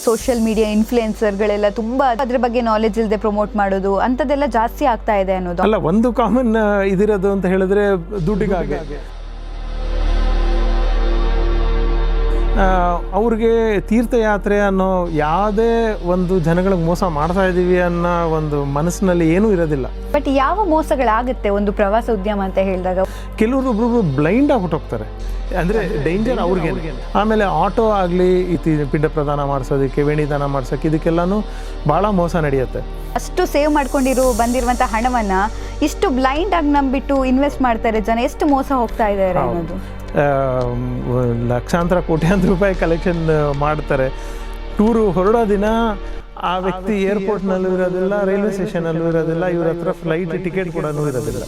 Social media ಇನ್ಫ್ಲುಯೆನ್ಸರ್ಗಳೆಲ್ಲ ತುಂಬ ಅದ್ರ ಬಗ್ಗೆ ನಾಲೆಜ್ ಇಲ್ಲದೆ ಪ್ರಮೋಟ್ ಮಾಡೋದು ಅಂಥದ್ದೆಲ್ಲ ಜಾಸ್ತಿ ಆಗ್ತಾ ಇದೆ ಅನ್ನೋದು. ಅಲ್ಲ, ಒಂದು ಕಾಮನ್ ಇದಿರೋದು ಅಂತ ಹೇಳಿದ್ರೆ ದುಡ್ಡಿಗಾಗಿ. ಅವ್ರಿಗೆ ತೀರ್ಥಯಾತ್ರೆ ಅನ್ನೋ ಯಾವುದೇ ಒಂದು ಜನಗಳಿಗೆ ಮೋಸ ಮಾಡ್ತಾ ಇದ್ದೀವಿ ಅನ್ನೋ ಒಂದು ಮನಸ್ಸಿನಲ್ಲಿ ಏನೂ ಇರೋದಿಲ್ಲ. ಬಟ್ ಯಾವ ಮೋಸಗಳಾಗುತ್ತೆ ಒಂದು ಪ್ರವಾಸ ಉದ್ಯಮ ಅಂತ ಹೇಳಿದಾಗ? ಕೆಲವರೊಬ್ಬರು ಬ್ಲೈಂಡ್ ಆಗ್ಬಿಟ್ಟು ಹೋಗ್ತಾರೆ, ಅಂದರೆ ಡೇಂಜರ್ ಅವ್ರಿಗೆ. ಆಮೇಲೆ ಆಟೋ ಆಗಲಿ ಪಿಂಡ ಪ್ರದಾನ ಮಾಡಿಸೋದಕ್ಕೆ, ವೇಣಿದಾನ ಮಾಡ್ಸೋಕ್ಕೆ, ಇದಕ್ಕೆಲ್ಲನೂ ಭಾಳ ಮೋಸ ನಡೆಯುತ್ತೆ. ಅಷ್ಟು ಸೇವ್ ಮಾಡ್ಕೊಂಡಿರೋ ಬಂದಿರುವಂಥ ಹಣವನ್ನು ಇಷ್ಟು ಬ್ಲೈಂಡ್ ಆಗಿ ನಂಬಿಟ್ಟು ಇನ್ವೆಸ್ಟ್ ಮಾಡ್ತಾರೆ ಜನ, ಎಷ್ಟು ಮೋಸ ಹೋಗ್ತಾ ಇದ್ದಾರೆ ಅನ್ನೋದು. ಲಕ್ಷಾಂತರ ಕೋಟ್ಯಾಂತರ ರೂಪಾಯಿ ಕಲೆಕ್ಷನ್ ಮಾಡ್ತಾರೆ. ಟೂರು ಹೊರಡೋ ದಿನ ಆ ವ್ಯಕ್ತಿ ಏರ್ಪೋರ್ಟ್ನಲ್ಲೂ ಇರೋದಿಲ್ಲ, ರೈಲ್ವೆ ಸ್ಟೇಷನಲ್ಲೂ ಇರೋದಿಲ್ಲ, ಇವ್ರ ಹತ್ರ ಫ್ಲೈಟ್ ಟಿಕೆಟ್ ಕೂಡ ಇರೋದಿಲ್ಲ.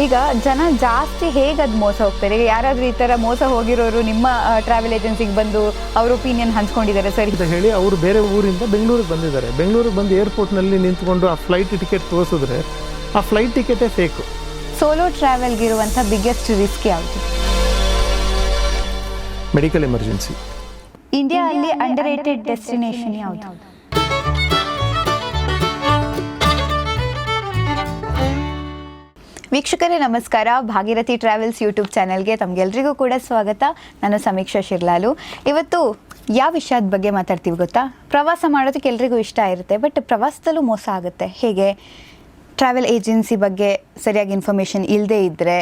ಈಗ ಜನ ಜಾಸ್ತಿ ಹೇಗೆ ಅದು ಮೋಸ ಹೋಗ್ತಾರೆ? ಈಗ ಯಾರಾದರೂ ಈ ಥರ ಮೋಸ ಹೋಗಿರೋರು ನಿಮ್ಮ ಟ್ರಾವೆಲ್ ಏಜೆನ್ಸಿಗೆ ಬಂದು ಅವ್ರ ಒಪಿನಿಯನ್ ಹಂಚ್ಕೊಂಡಿದ್ದಾರೆ ಸರಿ ಅಂತ ಹೇಳಿ ಅವರು ಬೇರೆ ಊರಿಂದ ಬೆಂಗಳೂರಿಗೆ ಬಂದಿದ್ದಾರೆ. ಬೆಂಗಳೂರಿಗೆ ಬಂದು ಏರ್ಪೋರ್ಟ್ನಲ್ಲಿ ನಿಂತ್ಕೊಂಡು ಆ ಫ್ಲೈಟ್ ಟಿಕೆಟ್ ತೋರಿಸಿದ್ರೆ ಆ ಫ್ಲೈಟ್ ಟಿಕೆಟೇ ಫೇಕು. ಸೋಲೋ ಟ್ರಾವೆಲ್ಗಿರುವಂಥ ಬಿಗ್ಗೆಸ್ಟ್ ರಿಸ್ಕ್ ಯಾವುದು? Medical emergency. ಇಂಡಿಯಾ ಅಲ್ಲಿ ಅಂಡರ್ ರೇಟೆಡ್ ಡೆಸ್ಟಿನೇಷನ್ ಯಾವುದು? ವೀಕ್ಷಕರೇ ನಮಸ್ಕಾರ. ಭಾಗೀರಥಿ ಟ್ರಾವೆಲ್ಸ್ ಯೂಟ್ಯೂಬ್ ಚಾನೆಲ್ಗೆ ತಮಗೆಲ್ರಿಗೂ ಕೂಡ ಸ್ವಾಗತ. ನಾನು ಸಮೀಕ್ಷಾ ಶಿರ್ಲಾಲು. ಇವತ್ತು ಯಾವ ವಿಷಯದ ಬಗ್ಗೆ ಮಾತಾಡ್ತೀವಿ ಗೊತ್ತಾ? ಪ್ರವಾಸ ಮಾಡೋದಕ್ಕೆ ಎಲ್ರಿಗೂ ಇಷ್ಟ ಇರುತ್ತೆ, ಬಟ್ ಪ್ರವಾಸದಲ್ಲೂ ಮೋಸ ಆಗುತ್ತೆ. ಹೇಗೆ? ಟ್ರಾವೆಲ್ ಏಜೆನ್ಸಿ ಬಗ್ಗೆ ಸರಿಯಾಗಿ ಇನ್ಫಾರ್ಮೇಷನ್ ಇಲ್ಲದೇ ಇದ್ದರೆ,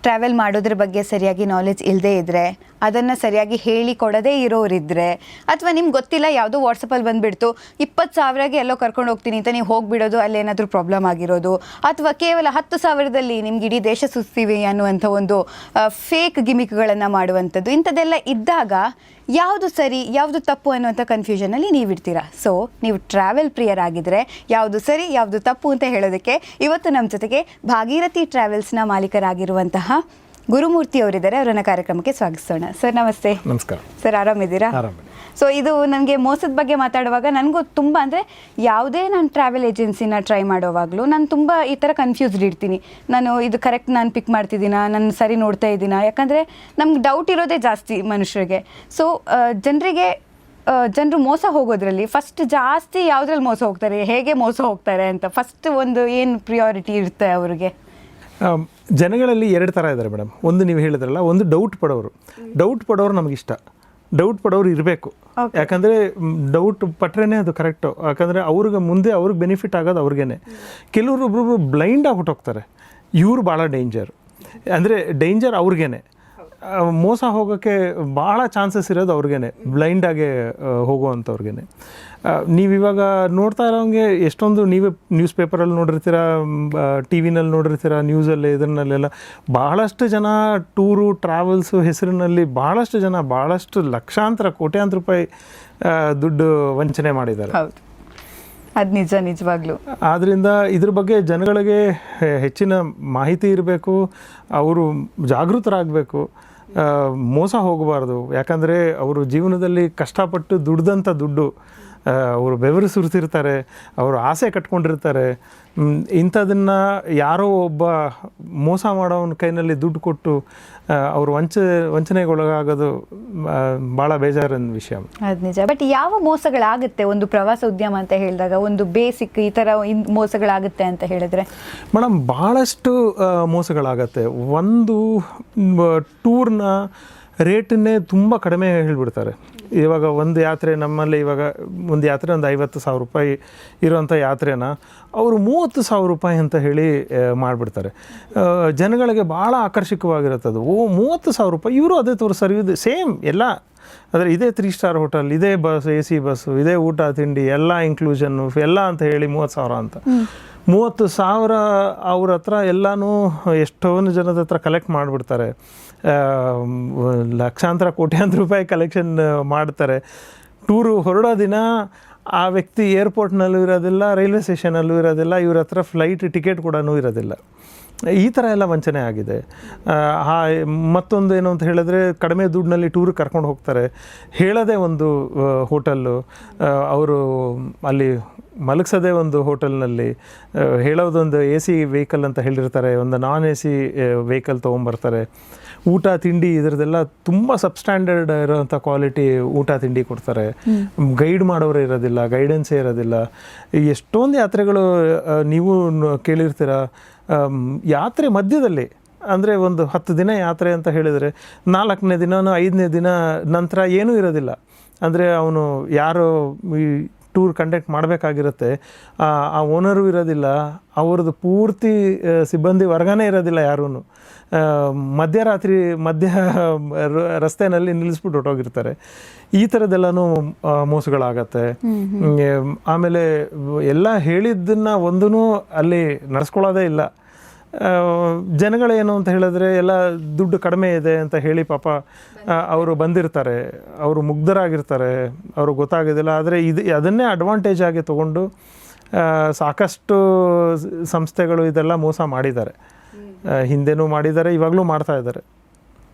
ಟ್ರಾವೆಲ್ ಮಾಡೋದ್ರ ಬಗ್ಗೆ ಸರಿಯಾಗಿ ನಾಲೆಜ್ ಇಲ್ಲದೇ ಇದ್ದರೆ, ಅದನ್ನು ಸರಿಯಾಗಿ ಹೇಳಿ ಕೊಡದೇ ಇರೋರಿದ್ದರೆ, ಅಥವಾ ನಿಮ್ಗೆ ಗೊತ್ತಿಲ್ಲ ಯಾವುದೋ ವಾಟ್ಸಪ್ಪಲ್ಲಿ ಬಂದುಬಿಡ್ತು 20,000ಗೆ ಎಲ್ಲೋ ಕರ್ಕೊಂಡು ಹೋಗ್ತೀನಿ ಅಂತ ನೀವು ಹೋಗಿಬಿಡೋದು, ಅಲ್ಲೇನಾದರೂ ಪ್ರಾಬ್ಲಮ್ ಆಗಿರೋದು, ಅಥವಾ ಕೇವಲ 10,000ದಲ್ಲಿ ನಿಮ್ಗೆ ಇಡೀ ದೇಶ ಸುತ್ತೀವಿ ಅನ್ನುವಂಥ ಒಂದು ಫೇಕ್ ಗಿಮಿಕ್ಗಳನ್ನು ಮಾಡುವಂಥದ್ದು, ಇಂಥದ್ದೆಲ್ಲ ಇದ್ದಾಗ ಯಾವುದು ಸರಿ ಯಾವುದು ತಪ್ಪು ಅನ್ನುವಂಥ ಕನ್ಫ್ಯೂಷನಲ್ಲಿ ನೀವಿರ್ತೀರ. ಸೊ ನೀವು ಟ್ರಾವೆಲ್ ಪ್ರಿಯರಾಗಿದ್ದರೆ ಯಾವುದು ಸರಿ ಯಾವುದು ತಪ್ಪು ಅಂತ ಹೇಳೋದಕ್ಕೆ ಇವತ್ತು ನಮ್ಮ ಜೊತೆಗೆ ಭಾಗೀರಥಿ ಟ್ರಾವೆಲ್ಸ್ನ ಮಾಲೀಕರಾಗಿರುವಂತಹ ಗುರುಮೂರ್ತಿ ಅವರಿದ್ದಾರೆ. ಅವರನ್ನ ಕಾರ್ಯಕ್ರಮಕ್ಕೆ ಸ್ವಾಗತಿಸೋಣ. ಸರ್ ನಮಸ್ತೆ. ನಮಸ್ಕಾರ ಸರ್, ಆರಾಮಿದ್ದೀರಾ? ಸೊ ಇದು ನನಗೆ ಮೋಸದ ಬಗ್ಗೆ ಮಾತಾಡುವಾಗ ನನಗೂ ತುಂಬ, ಅಂದರೆ ಯಾವುದೇ ನಾನು ಟ್ರಾವೆಲ್ ಏಜೆನ್ಸಿನ ಟ್ರೈ ಮಾಡೋವಾಗಲೂ ನಾನು ತುಂಬ ಈ ಥರ ಕನ್ಫ್ಯೂಸ್ಡ್ ಇರ್ತೀನಿ. ನಾನು ಇದು ಕರೆಕ್ಟ್ ನಾನು ಪಿಕ್ ಮಾಡ್ತಿದ್ದೀನಾ, ನಾನು ಸರಿ ನೋಡ್ತಾ ಇದ್ದೀನಾ? ಯಾಕಂದರೆ ನಮ್ಗೆ ಡೌಟ್ ಇರೋದೇ ಜಾಸ್ತಿ ಮನುಷ್ಯರಿಗೆ. ಸೊ ಜನರು ಮೋಸ ಹೋಗೋದ್ರಲ್ಲಿ ಫಸ್ಟ್ ಜಾಸ್ತಿ ಯಾವುದ್ರಲ್ಲಿ ಮೋಸ ಹೋಗ್ತಾರೆ, ಹೇಗೆ ಮೋಸ ಹೋಗ್ತಾರೆ ಅಂತ ಫಸ್ಟ್ ಒಂದು ಏನು ಪ್ರಿಯಾರಿಟಿ ಇರುತ್ತೆ ಅವ್ರಿಗೆ? ಜನಗಳಲ್ಲಿ ಎರಡು ಥರ ಇದ್ದಾರೆ ಮೇಡಮ್. ಒಂದು ನೀವು ಹೇಳಿದ್ರಲ್ಲ, ಒಂದು ಡೌಟ್ ಪಡೋರು ನಮಗಿಷ್ಟ, ಡೌಟ್ ಪಡೋರು ಇರಬೇಕು. ಯಾಕಂದರೆ ಡೌಟ್ ಪಟ್ರೇ ಅದು ಕರೆಕ್ಟು. ಯಾಕಂದರೆ ಅವ್ರಿಗೆ ಬೆನಿಫಿಟ್ ಆಗೋದು ಅವ್ರಿಗೇನೆ. ಕೆಲವರೊಬ್ಬರು ಬ್ಲೈಂಡ್ ಆಗ್ಬಿಟ್ಟು ಹೋಗ್ತಾರೆ, ಇವರು ಭಾಳ ಡೇಂಜರ್ ಅವ್ರಿಗೇನೆ. ಮೋಸ ಹೋಗೋಕ್ಕೆ ಭಾಳ ಚಾನ್ಸಸ್ ಇರೋದು ಅವ್ರಿಗೇನೆ, ಬ್ಲೈಂಡಾಗೆ ಹೋಗುವಂಥವ್ರಿಗೇನೆ. ನೀವಿವಾಗ ನೋಡ್ತಾ ಇರೋಂಗೆ ಎಷ್ಟೊಂದು ನೀವೇ ನ್ಯೂಸ್ ಪೇಪರಲ್ಲಿ ನೋಡಿರ್ತೀರ, ಟಿ ವಿನಲ್ಲಿ ನೋಡಿರ್ತೀರ, ನ್ಯೂಸಲ್ಲಿ ಇದರಲ್ಲೆಲ್ಲ ಭಾಳಷ್ಟು ಜನ ಟೂರು ಟ್ರಾವೆಲ್ಸು ಹೆಸರಿನಲ್ಲಿ ಭಾಳಷ್ಟು ಲಕ್ಷಾಂತರ ಕೋಟ್ಯಾಂತರ ರೂಪಾಯಿ ದುಡ್ಡು ವಂಚನೆ ಮಾಡಿದ್ದಾರೆ. ಹೌದು, ಅದು ನಿಜವಾಗ್ಲೂ. ಆದ್ದರಿಂದ ಇದ್ರ ಬಗ್ಗೆ ಜನಗಳಿಗೆ ಹೆಚ್ಚಿನ ಮಾಹಿತಿ ಇರಬೇಕು, ಅವರು ಜಾಗೃತರಾಗಬೇಕು, ಮೋಸ ಹೋಗಬಾರ್ದು. ಯಾಕಂದರೆ ಅವರು ಜೀವನದಲ್ಲಿ ಕಷ್ಟಪಟ್ಟು ದುಡ್ದಂಥ ದುಡ್ಡು, ಅವರು ಬೆವರು ಸುರಿಸಿರ್ತಾರೆ, ಅವರು ಆಸೆ ಕಟ್ಕೊಂಡಿರ್ತಾರೆ. ಇಂಥದನ್ನು ಯಾರೋ ಒಬ್ಬ ಮೋಸ ಮಾಡೋವನ ಕೈನಲ್ಲಿ ದುಡ್ಡು ಕೊಟ್ಟು ಅವರು ವಂಚನೆಗೊಳಗಾಗೋದು ಭಾಳ ಬೇಜಾರಿನ ವಿಷಯ. ಅದು ನಿಜ. ಬಟ್ ಯಾವ ಮೋಸಗಳಾಗುತ್ತೆ ಒಂದು ಪ್ರವಾಸ ಉದ್ಯಮ ಅಂತ ಹೇಳಿದಾಗ? ಒಂದು ಬೇಸಿಕ್ ಈ ಥರ ಮೋಸಗಳಾಗುತ್ತೆ ಅಂತ ಹೇಳಿದ್ರೆ ಮೇಡಮ್, ಭಾಳಷ್ಟು ಮೋಸಗಳಾಗತ್ತೆ. ಒಂದು ಟೂರ್ನ ರೇಟನ್ನೇ ತುಂಬ ಕಡಿಮೆ ಹೇಳಿಬಿಡ್ತಾರೆ. ಇವಾಗ ಒಂದು ಯಾತ್ರೆ ನಮ್ಮಲ್ಲಿ ಒಂದು 50,000 ರೂಪಾಯಿ ಇರೋವಂಥ ಯಾತ್ರೆನ ಅವರು 30,000 ರೂಪಾಯಿ ಅಂತ ಹೇಳಿ ಮಾಡಿಬಿಡ್ತಾರೆ. ಜನಗಳಿಗೆ ಭಾಳ ಆಕರ್ಷಕವಾಗಿರುತ್ತೆ ಅದು. 30,000 ರೂಪಾಯಿ, ಇವರು ಅದೇ ತೋರಿಸ್ತಾರೆ, ಇದು ಸೇಮ್ ಎಲ್ಲ. ಆದರೆ ಇದೇ 3 ಸ್ಟಾರ್ ಹೋಟೆಲ್, ಇದೇ ಬಸ್, AC ಬಸ್ಸು, ಇದೇ ಊಟ ತಿಂಡಿ ಎಲ್ಲ ಇನ್ಕ್ಲೂಷನ್ನು ಎಲ್ಲ ಅಂತ ಹೇಳಿ 30,000 ಅಂತ. 30,000 ಅವ್ರ ಹತ್ರ ಎಲ್ಲನೂ ಎಷ್ಟೊಂದು ಜನದ ಹತ್ರ ಕಲೆಕ್ಟ್ ಮಾಡಿಬಿಡ್ತಾರೆ. ಲಕ್ಷಾಂತರ ಕೋಟ್ಯಾಂತರ ರೂಪಾಯಿ ಕಲೆಕ್ಷನ್ ಮಾಡ್ತಾರೆ. ಟೂರು ಹೊರಡೋ ದಿನ ಆ ವ್ಯಕ್ತಿ ಏರ್ಪೋರ್ಟ್ನಲ್ಲೂ ಇರೋದಿಲ್ಲ, ರೈಲ್ವೆ ಸ್ಟೇಷನಲ್ಲೂ ಇರೋದಿಲ್ಲ, ಇವ್ರ ಹತ್ರ ಫ್ಲೈಟ್ ಟಿಕೆಟ್ ಕೂಡ ಇರೋದಿಲ್ಲ. ಈ ಥರ ಎಲ್ಲ ವಂಚನೆ ಆಗಿದೆ. ಮತ್ತೊಂದು ಏನು ಅಂತ ಹೇಳಿದ್ರೆ, ಕಡಿಮೆ ದುಡ್ಡಿನಲ್ಲಿ ಟೂರಿಗೆ ಕರ್ಕೊಂಡು ಹೋಗ್ತಾರೆ, ಹೇಳೋದೇ ಒಂದು ಹೋಟೆಲ್ಲು, ಅವರು ಅಲ್ಲಿ ಮಲಗಿಸೋದೇ ಒಂದು ಹೋಟೆಲ್ನಲ್ಲಿ, ಹೇಳೋದೊಂದು ಎ ಸಿ ವೆಹಿಕಲ್ ಅಂತ ಹೇಳಿರ್ತಾರೆ, ಒಂದು ನಾನ್ ಎ ಸಿ ವೆಹಿಕಲ್ ತೊಗೊಂಬರ್ತಾರೆ. ಊಟ ತಿಂಡಿ ಇದರದೆಲ್ಲ ತುಂಬ ಸಬ್ಸ್ಟ್ಯಾಂಡರ್ಡ್ ಇರೋವಂಥ ಕ್ವಾಲಿಟಿ ಊಟ ತಿಂಡಿ ಕೊಡ್ತಾರೆ. ಗೈಡ್ ಮಾಡೋರು ಇರೋದಿಲ್ಲ, ಗೈಡೆನ್ಸೇ ಇರೋದಿಲ್ಲ. ಎಷ್ಟೊಂದು ಯಾತ್ರೆಗಳು ನೀವು ಕೇಳಿರ್ತೀರ, ಯಾತ್ರೆ ಮಧ್ಯದಲ್ಲಿ ಅಂದರೆ ಒಂದು 10 ದಿನ ಯಾತ್ರೆ ಅಂತ ಹೇಳಿದರೆ 4ನೇ ದಿನನೋ 5ನೇ ದಿನ ನಂತರ ಏನೂ ಇರೋದಿಲ್ಲ. ಅಂದರೆ ಅವನು ಯಾರು ಈ ಟೂರ್ ಕಂಡಕ್ಟ್ ಮಾಡಬೇಕಾಗಿರುತ್ತೆ, ಆ ಓನರು ಇರೋದಿಲ್ಲ, ಅವ್ರದ್ದು ಪೂರ್ತಿ ಸಿಬ್ಬಂದಿ ವರ್ಗನೇ ಇರೋದಿಲ್ಲ ಯಾರೂ. ಮಧ್ಯರಾತ್ರಿ ರಸ್ತೆಯಲ್ಲಿ ನಿಲ್ಲಿಸ್ಬಿಟ್ಟು ಹೊರಟೋಗಿರ್ತಾರೆ. ಈ ಥರದ್ದೆಲ್ಲನೂ ಮೋಸಗಳಾಗತ್ತೆ. ಆಮೇಲೆ ಎಲ್ಲ ಹೇಳಿದ್ದನ್ನು ಒಂದೂ ಅಲ್ಲಿ ನಡೆಸ್ಕೊಳ್ಳೋದೇ ಇಲ್ಲ. ಜನಗಳೇನು ಅಂತ ಹೇಳಿದ್ರೆ ಎಲ್ಲ ದುಡ್ಡು ಕಡಿಮೆ ಇದೆ ಅಂತ ಹೇಳಿ ಪಾಪ ಅವರು ಬಂದಿರ್ತಾರೆ, ಅವರು ಮುಗ್ಧರಾಗಿರ್ತಾರೆ, ಅವರು ಗೊತ್ತಾಗೋದಿಲ್ಲ. ಆದರೆ ಅದನ್ನೇ ಅಡ್ವಾಂಟೇಜ್ ಆಗಿ ತೊಗೊಂಡು ಸಾಕಷ್ಟು ಸಂಸ್ಥೆಗಳು ಇದೆಲ್ಲ ಮೋಸ ಮಾಡಿದ್ದಾರೆ. ಹಿಂದೆನೂ ಮಾಡಿದ್ದಾರೆ, ಇವಾಗಲೂ ಮಾಡ್ತಾ ಇದ್ದಾರೆ.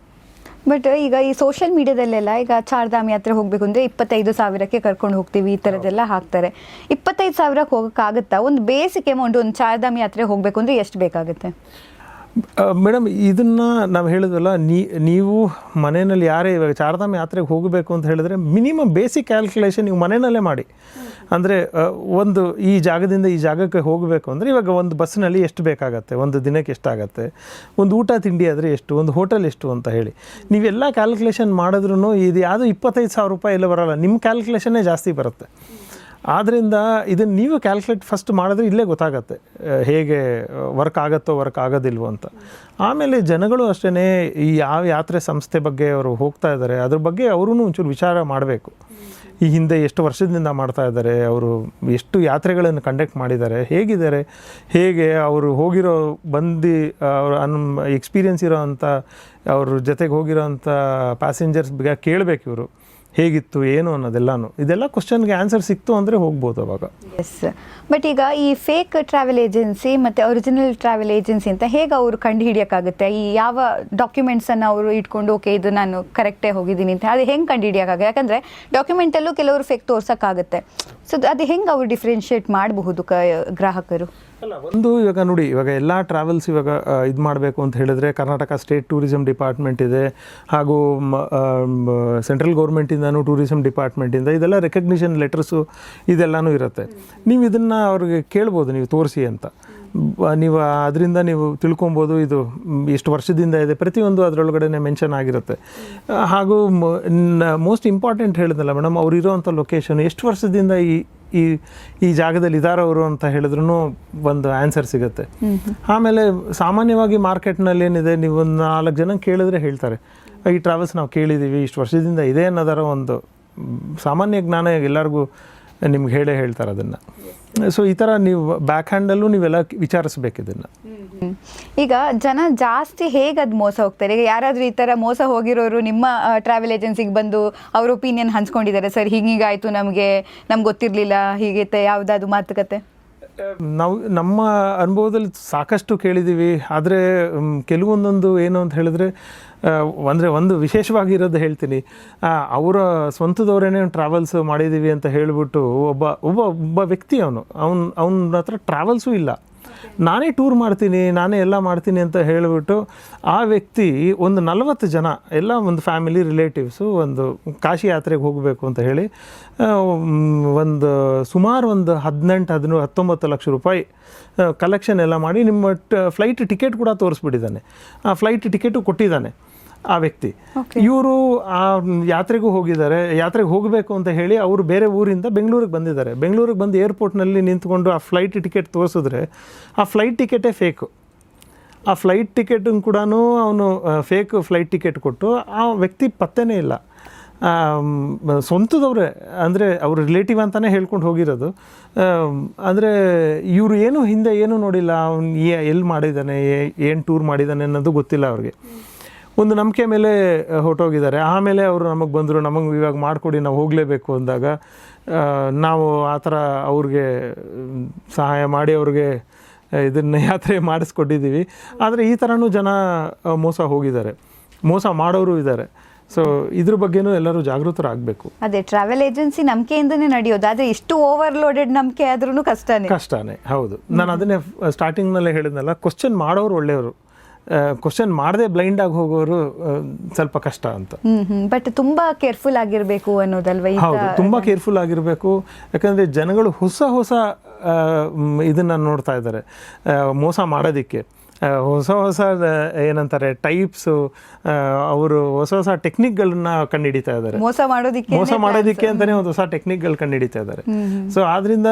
ಬಟ್ ಈಗ ಈ ಸೋಷಿಯಲ್ ಮೀಡಿಯಾದಲ್ಲೆಲ್ಲ ಈಗ ಚಾರ್ಧಾಮ್ ಯಾತ್ರೆ ಹೋಗಬೇಕು ಅಂದರೆ 25,000ಕ್ಕೆ ಕರ್ಕೊಂಡು ಹೋಗ್ತೀವಿ, ಈ ಥರದ್ದೆಲ್ಲ ಹಾಕ್ತಾರೆ. 25,000ಕ್ಕೆ ಹೋಗೋಕ್ಕಾಗುತ್ತಾ? ಒಂದು ಬೇಸಿಕ್ ಅಮೌಂಟ್ ಒಂದು ಚಾರ್ಧಾಮ್ ಯಾತ್ರೆ ಹೋಗಬೇಕು ಅಂದರೆ ಎಷ್ಟು ಬೇಕಾಗುತ್ತೆ ಮೇಡಮ್? ಇದನ್ನು ನಾವು ಹೇಳಿದ್ವಲ್ಲ, ನೀವು ಮನೆಯಲ್ಲಿ ಯಾರೇ ಇವಾಗ ಚಾರ್ಧಾಮ್ ಯಾತ್ರೆಗೆ ಹೋಗಬೇಕು ಅಂತ ಹೇಳಿದ್ರೆ ಮಿನಿಮಮ್ ಬೇಸಿಕ್ ಕ್ಯಾಲ್ಕುಲೇಷನ್ ನೀವು ಮನೆಯಲ್ಲೇ ಮಾಡಿ. ಅಂದರೆ ಒಂದು ಈ ಜಾಗದಿಂದ ಈ ಜಾಗಕ್ಕೆ ಹೋಗಬೇಕು ಅಂದರೆ ಇವಾಗ ಒಂದು ಬಸ್ಸಿನಲ್ಲಿ ಎಷ್ಟು ಬೇಕಾಗತ್ತೆ, ಒಂದು ದಿನಕ್ಕೆ ಎಷ್ಟಾಗತ್ತೆ, ಒಂದು ಊಟ ತಿಂಡಿ ಆದರೆ ಎಷ್ಟು, ಒಂದು ಹೋಟೆಲ್ ಎಷ್ಟು ಅಂತ ಹೇಳಿ ನೀವೆಲ್ಲ ಕ್ಯಾಲ್ಕುಲೇಷನ್ ಮಾಡಿದ್ರೂ ಇದು ಯಾವುದೋ 25,000 ರೂಪಾಯಿ ಎಲ್ಲ ಬರೋಲ್ಲ, ನಿಮ್ಮ ಕ್ಯಾಲ್ಕುಲೇಷನ್ನೇ ಜಾಸ್ತಿ ಬರುತ್ತೆ. ಆದ್ದರಿಂದ ಇದನ್ನು ನೀವು ಕ್ಯಾಲ್ಕುಲೇಟ್ ಫಸ್ಟ್ ಮಾಡಿದ್ರೆ ಇಲ್ಲೇ ಗೊತ್ತಾಗತ್ತೆ ಹೇಗೆ ವರ್ಕ್ ಆಗುತ್ತೋ ವರ್ಕ್ ಆಗೋದಿಲ್ವೋ ಅಂತ. ಆಮೇಲೆ ಜನಗಳು ಅಷ್ಟೇ ಈ ಯಾವ ಯಾತ್ರೆ ಸಂಸ್ಥೆ ಬಗ್ಗೆ ಅವರು ಹೋಗ್ತಾ ಇದ್ದಾರೆ ಅದ್ರ ಬಗ್ಗೆ ಅವರೂ ಒಂಚೂರು ವಿಚಾರ ಮಾಡಬೇಕು. ಈ ಹಿಂದೆ ಎಷ್ಟು ವರ್ಷದಿಂದ ಮಾಡ್ತಾ ಇದ್ದಾರೆ, ಅವರು ಎಷ್ಟು ಯಾತ್ರೆಗಳನ್ನು ಕಂಡಕ್ಟ್ ಮಾಡಿದ್ದಾರೆ, ಹೇಗಿದ್ದಾರೆ, ಹೇಗೆ ಅವರು ಹೋಗಿರೋ ಅವ್ರ ಎಕ್ಸ್ಪೀರಿಯನ್ಸ್ ಇರೋ ಅಂಥ ಅವ್ರ ಜೊತೆಗೆ ಹೋಗಿರೋ ಅಂಥ ಪ್ಯಾಸೆಂಜರ್ಸ್ ಬಗ್ಗೆ ಕೇಳಬೇಕು ಇವರು ಹೇಗಿತ್ತು ಏನು ಅನ್ನೋದೆಲ್ಲನೂ. ಇದೆಲ್ಲ ಕ್ವಶನ್ಗೆ ಆನ್ಸರ್ ಸಿಕ್ತು ಅಂದರೆ ಹೋಗ್ಬೋದು ಅವಾಗ. ಎಸ್, ಬಟ್ ಈಗ ಈ ಫೇಕ್ ಟ್ರಾವೆಲ್ ಏಜೆನ್ಸಿ ಮತ್ತು ಒರಿಜಿನಲ್ ಟ್ರಾವೆಲ್ ಏಜೆನ್ಸಿ ಅಂತ ಹೇಗೆ ಅವರು ಕಂಡು ಹಿಡಿಯೋಕ್ಕಾಗುತ್ತೆ? ಈ ಯಾವ ಡಾಕ್ಯುಮೆಂಟ್ಸನ್ನು ಅವರು ಇಟ್ಕೊಂಡು ಓಕೆ ಇದು ನಾನು ಕರೆಕ್ಟೇ ಹೋಗಿದ್ದೀನಿ ಅಂತ ಅದು ಹೆಂಗೆ ಕಂಡು ಹಿಡಿಯೋಕ್ಕಾಗುತ್ತೆ? ಯಾಕಂದರೆ ಡಾಕ್ಯುಮೆಂಟಲ್ಲೂ ಕೆಲವರು ಫೇಕ್ ತೋರ್ಸೋಕ್ಕಾಗುತ್ತೆ. ಸೊ ಅದು ಹೆಂಗೆ ಅವರು ಡಿಫ್ರೆನ್ಷಿಯೇಟ್ ಮಾಡಬಹುದು ಗ್ರಾಹಕರು? ಅಲ್ಲ, ಒಂದು ಇವಾಗ ನೋಡಿ, ಇವಾಗ ಎಲ್ಲ ಟ್ರಾವೆಲ್ಸ್ ಇವಾಗ ಇದು ಮಾಡಬೇಕು ಅಂತ ಹೇಳಿದ್ರೆ ಕರ್ನಾಟಕ ಸ್ಟೇಟ್ ಟೂರಿಸಂ ಡಿಪಾರ್ಟ್ಮೆಂಟ್ ಇದೆ, ಹಾಗೂ ಸೆಂಟ್ರಲ್ ಗೌರ್ಮೆಂಟಿಂದನೂ ಟೂರಿಸಂ ಡಿಪಾರ್ಟ್ಮೆಂಟಿಂದ ಇದೆಲ್ಲ ರೆಕಗ್ನಿಷನ್ ಲೆಟರ್ಸು ಇದೆಲ್ಲನೂ ಇರುತ್ತೆ. ನೀವು ಇದನ್ನು ಅವ್ರಿಗೆ ಕೇಳ್ಬೋದು, ನೀವು ತೋರಿಸಿ ಅಂತ. ನೀವು ಅದರಿಂದ ನೀವು ತಿಳ್ಕೊಬೋದು ಇದು ಎಷ್ಟು ವರ್ಷದಿಂದ ಇದೆ, ಪ್ರತಿಯೊಂದು ಅದರೊಳಗಡೆ ಮೆನ್ಷನ್ ಆಗಿರುತ್ತೆ. ಹಾಗೂ ಮೋಸ್ಟ್ ಇಂಪಾರ್ಟೆಂಟ್ ಹೇಳಿದ್ನಲ್ಲ ಮೇಡಮ್, ಅವ್ರು ಇರೋವಂಥ ಲೊಕೇಶನ್ ಎಷ್ಟು ವರ್ಷದಿಂದ ಈ ಜಾಗದಲ್ಲಿ ಇದ್ದಾರವರು ಅಂತ ಹೇಳಿದ್ರೂ ಒಂದು ಆನ್ಸರ್ ಸಿಗುತ್ತೆ. ಆಮೇಲೆ ಸಾಮಾನ್ಯವಾಗಿ ಮಾರ್ಕೆಟ್ನಲ್ಲಿ ಏನಿದೆ, ನೀವು ಒಂದು 4 ಜನ ಕೇಳಿದ್ರೆ ಹೇಳ್ತಾರೆ ಈ ಟ್ರಾವೆಲ್ಸ್ ನಾವು ಕೇಳಿದ್ದೀವಿ, ಇಷ್ಟು ವರ್ಷದಿಂದ ಇದೆ ಅನ್ನೋದರ ಒಂದು ಸಾಮಾನ್ಯ ಜ್ಞಾನ ಎಲ್ಲರಿಗೂ ನಿಮ್ಗೆ ಹೇಳ್ತಾರೆ ಅದನ್ನು. ಸೊ ಈ ಥರ ನೀವು ಬ್ಯಾಕ್ ಹ್ಯಾಂಡಲ್ಲೂ ನೀವೆಲ್ಲ ವಿಚಾರಿಸ್ಬೇಕು ಇದನ್ನು. ಈಗ ಜನ ಜಾಸ್ತಿ ಹೇಗೆ ಅದು ಮೋಸ ಹೋಗ್ತಾರೆ? ಈಗ ಯಾರಾದರೂ ಈ ಥರ ಮೋಸ ಹೋಗಿರೋರು ನಿಮ್ಮ ಟ್ರಾವೆಲ್ ಏಜೆನ್ಸಿಗೆ ಬಂದು ಅವ್ರ ಒಪಿನಿಯನ್ ಹಂಚ್ಕೊಂಡಿದ್ದಾರೆ, ಸರ್ ಹೀಗಾಯಿತು, ನಮ್ಗೆ ಗೊತ್ತಿರಲಿಲ್ಲ, ಹೀಗೈತೆ ಯಾವುದಾದ್ರು ಮಾತುಕತೆ? ನಾವು ನಮ್ಮ ಅನುಭವದಲ್ಲಿ ಸಾಕಷ್ಟು ಕೇಳಿದ್ದೀವಿ. ಆದರೆ ಕೆಲವೊಂದೊಂದು ಏನು ಅಂತ ಹೇಳಿದ್ರೆ, ಅಂದರೆ ಒಂದು ವಿಶೇಷವಾಗಿರೋದು ಹೇಳ್ತೀನಿ, ಅವರ ಸ್ವಂತದವರೇನೇ ಟ್ರಾವೆಲ್ಸ್ ಮಾಡಿದ್ದೀವಿ ಅಂತ ಹೇಳಿಬಿಟ್ಟು ಒಬ್ಬ ವ್ಯಕ್ತಿ ಅವನ ಹತ್ರ ಟ್ರಾವೆಲ್ಸೂ ಇಲ್ಲ, ನಾನೇ ಟೂರ್ ಮಾಡ್ತೀನಿ, ನಾನೇ ಎಲ್ಲ ಮಾಡ್ತೀನಿ ಅಂತ ಹೇಳಿಬಿಟ್ಟು ಆ ವ್ಯಕ್ತಿ ಒಂದು 40 ಜನ ಎಲ್ಲ ಒಂದು ಫ್ಯಾಮಿಲಿ ರಿಲೇಟಿವ್ಸು ಒಂದು ಕಾಶಿ ಯಾತ್ರೆಗೆ ಹೋಗಬೇಕು ಅಂತ ಹೇಳಿ ಸುಮಾರು ಒಂದು 18-19 ಲಕ್ಷ ರೂಪಾಯಿ ಕಲೆಕ್ಷನ್ ಎಲ್ಲ ಮಾಡಿ ನಿಮ್ಮ ಫ್ಲೈಟ್ ಟಿಕೆಟ್ ಕೂಡ ತೋರಿಸ್ಬಿಟ್ಟಿದ್ದಾನೆ, ಆ ಫ್ಲೈಟ್ ಟಿಕೆಟು ಕೊಟ್ಟಿದ್ದಾನೆ ಆ ವ್ಯಕ್ತಿ. ಇವರು ಆ ಯಾತ್ರೆಗೂ ಹೋಗಿದ್ದಾರೆ, ಯಾತ್ರೆಗೆ ಹೋಗಬೇಕು ಅಂತ ಹೇಳಿ ಅವರು ಬೇರೆ ಊರಿಂದ ಬೆಂಗಳೂರಿಗೆ ಬಂದಿದ್ದಾರೆ. ಬೆಂಗಳೂರಿಗೆ ಬಂದು ಏರ್ಪೋರ್ಟ್ನಲ್ಲಿ ನಿಂತ್ಕೊಂಡು ಆ ಫ್ಲೈಟ್ ಟಿಕೆಟ್ ತೋರಿಸಿದ್ರೆ ಆ ಫ್ಲೈಟ್ ಟಿಕೆಟೇ ಫೇಕು. ಆ ಫ್ಲೈಟ್ ಟಿಕೆಟನ್ನು ಕೂಡ ಅವನು ಫೇಕ್ ಫ್ಲೈಟ್ ಟಿಕೆಟ್ ಕೊಟ್ಟು ಆ ವ್ಯಕ್ತಿ ಪತ್ತೆನೇ ಇಲ್ಲ. ಸ್ವಂತದವ್ರೆ, ಅಂದರೆ ಅವ್ರ ರಿಲೇಟಿವ್ ಅಂತಲೇ ಹೇಳ್ಕೊಂಡು ಹೋಗಿರೋದು. ಅಂದರೆ ಇವರು ಹಿಂದೆ ಏನೂ ನೋಡಿಲ್ಲ, ಅವ್ನು ಎಲ್ಲಿ ಮಾಡಿದ್ದಾನೆ, ಏನು ಟೂರ್ ಮಾಡಿದ್ದಾನೆ ಅನ್ನೋದು ಗೊತ್ತಿಲ್ಲ ಅವ್ರಿಗೆ. ಒಂದು ನಂಬಿಕೆ ಮೇಲೆ ಹೊರಟೋಗಿದ್ದಾರೆ. ಆಮೇಲೆ ಅವರು ನಮಗೆ ಬಂದರು, ನಮಗೆ ಇವಾಗ ಮಾಡಿಕೊಡಿ, ನಾವು ಹೋಗಲೇಬೇಕು ಅಂದಾಗ ನಾವು ಆ ಥರ ಅವ್ರಿಗೆ ಸಹಾಯ ಮಾಡಿ ಅವ್ರಿಗೆ ಇದನ್ನು ಯಾತ್ರೆ ಮಾಡಿಸ್ಕೊಟ್ಟಿದ್ದೀವಿ. ಆದರೆ ಈ ಥರನೂ ಜನ ಮೋಸ ಹೋಗಿದ್ದಾರೆ, ಮೋಸ ಮಾಡೋರು ಇದ್ದಾರೆ. ಸೊ ಇದ್ರ ಬಗ್ಗೆನೂ ಎಲ್ಲರೂ ಜಾಗೃತರಾಗಬೇಕು. ಅದೇ ಟ್ರಾವೆಲ್ ಏಜೆನ್ಸಿ ನಂಬಿಕೆಯಿಂದನೇ ನಡೆಯೋದು, ಆದರೆ ಇಷ್ಟು ಓವರ್ಲೋಡೆಡ್ ನಂಬಿಕೆ ಆದ್ರೂ ಕಷ್ಟನೇ. ಹೌದು, ನಾನು ಅದನ್ನೇ ಸ್ಟಾರ್ಟಿಂಗ್ನಲ್ಲೇ ಹೇಳಿದ್ನಲ್ಲ, ಕ್ವಶನ್ ಮಾಡೋರು ಒಳ್ಳೆಯವರು, ಕ್ವಶನ್ ಮಾಡದೆ ಬ್ಲೈಂಡ್ ಆಗಿ ಹೋಗೋರು ಸ್ವಲ್ಪ ಕಷ್ಟ ಅಂತ. ಬಟ್ ತುಂಬಾ ಕೇರ್ಫುಲ್ ಆಗಿರ್ಬೇಕು ಅನ್ನೋದಲ್ವಾ? ಹೌದು, ತುಂಬಾ ಕೇರ್ಫುಲ್ ಆಗಿರಬೇಕು. ಯಾಕಂದ್ರೆ ಜನಗಳು ಹೊಸ ಹೊಸ ಇದನ್ನ ನೋಡ್ತಾ ಇದ್ದಾರೆ ಮೋಸ ಮಾಡೋದಿಕ್ಕೆ. ಹೊಸ ಏನಂತಾರೆ ಟೈಪ್ಸು, ಅವರು ಹೊಸ ಟೆಕ್ನಿಕ್ಗಳನ್ನ ಕಂಡುಹಿಡಿತಾ ಇದ್ದಾರೆ. ಮೋಸ ಮಾಡೋದಿಕ್ಕೆ ಅಂತಲೇ ಒಂದು ಹೊಸ ಟೆಕ್ನಿಕ್ಗಳು ಕಂಡುಹಿಡಿತಾ ಇದ್ದಾರೆ. ಸೊ ಆದ್ದರಿಂದ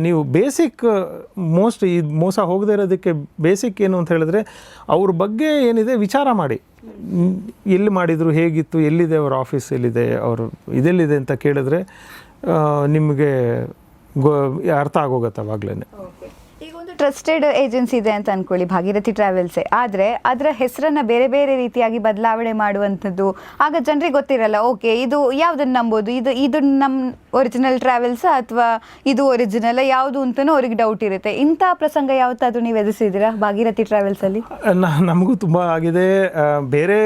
ನೀವು ಬೇಸಿಕ್ ಈ ಮೋಸ ಹೋಗದೇ ಇರೋದಕ್ಕೆ ಬೇಸಿಕ್ ಏನು ಅಂತ ಹೇಳಿದ್ರೆ, ಅವ್ರ ಬಗ್ಗೆ ಏನಿದೆ ವಿಚಾರ ಮಾಡಿ. ಎಲ್ಲಿ ಮಾಡಿದ್ರು, ಹೇಗಿತ್ತು, ಎಲ್ಲಿದೆ ಅವ್ರ ಆಫೀಸ್, ಎಲ್ಲಿದೆ ಅವರು ಇದೆಲ್ಲಿದೆ ಅಂತ ಕೇಳಿದ್ರೆ ನಿಮಗೆ ಅರ್ಥ ಆಗೋಗತ್ತೆ ಅವಾಗಲೇ. ಈಗ ಒಂದು ಟ್ರಸ್ಟೆಡ್ ಏಜೆನ್ಸಿ ಇದೆ ಅಂತ ಅನ್ಕೊಳ್ಳಿ, ಭಾಗೀರಥಿ ಟ್ರಾವೆಲ್ಸೇ, ಆದರೆ ಅದರ ಹೆಸರನ್ನು ಬೇರೆ ಬೇರೆ ರೀತಿಯಾಗಿ ಬದಲಾವಣೆ ಮಾಡುವಂಥದ್ದು, ಆಗ ಜನರಿಗೆ ಗೊತ್ತಿರಲ್ಲ, ಓಕೆ ಇದು ಯಾವುದನ್ನು ನಂಬೋದು, ಇದು ನಮ್ಮ ಒರಿಜಿನಲ್ ಟ್ರಾವೆಲ್ಸ್ ಅಥವಾ ಇದು ಒರಿಜಿನಲ್ ಯಾವುದು ಅಂತಲೂ ಅವ್ರಿಗೆ ಡೌಟ್ ಇರುತ್ತೆ. ಇಂಥ ಪ್ರಸಂಗ ಯಾವತ್ತಾದರೂ ನೀವು ಎದುರಿಸಿದ್ದೀರಾ ಭಾಗೀರಥಿ ಟ್ರಾವೆಲ್ಸಲ್ಲಿ? ನಮಗೂ ತುಂಬ ಆಗಿದೆ. ಬೇರೆ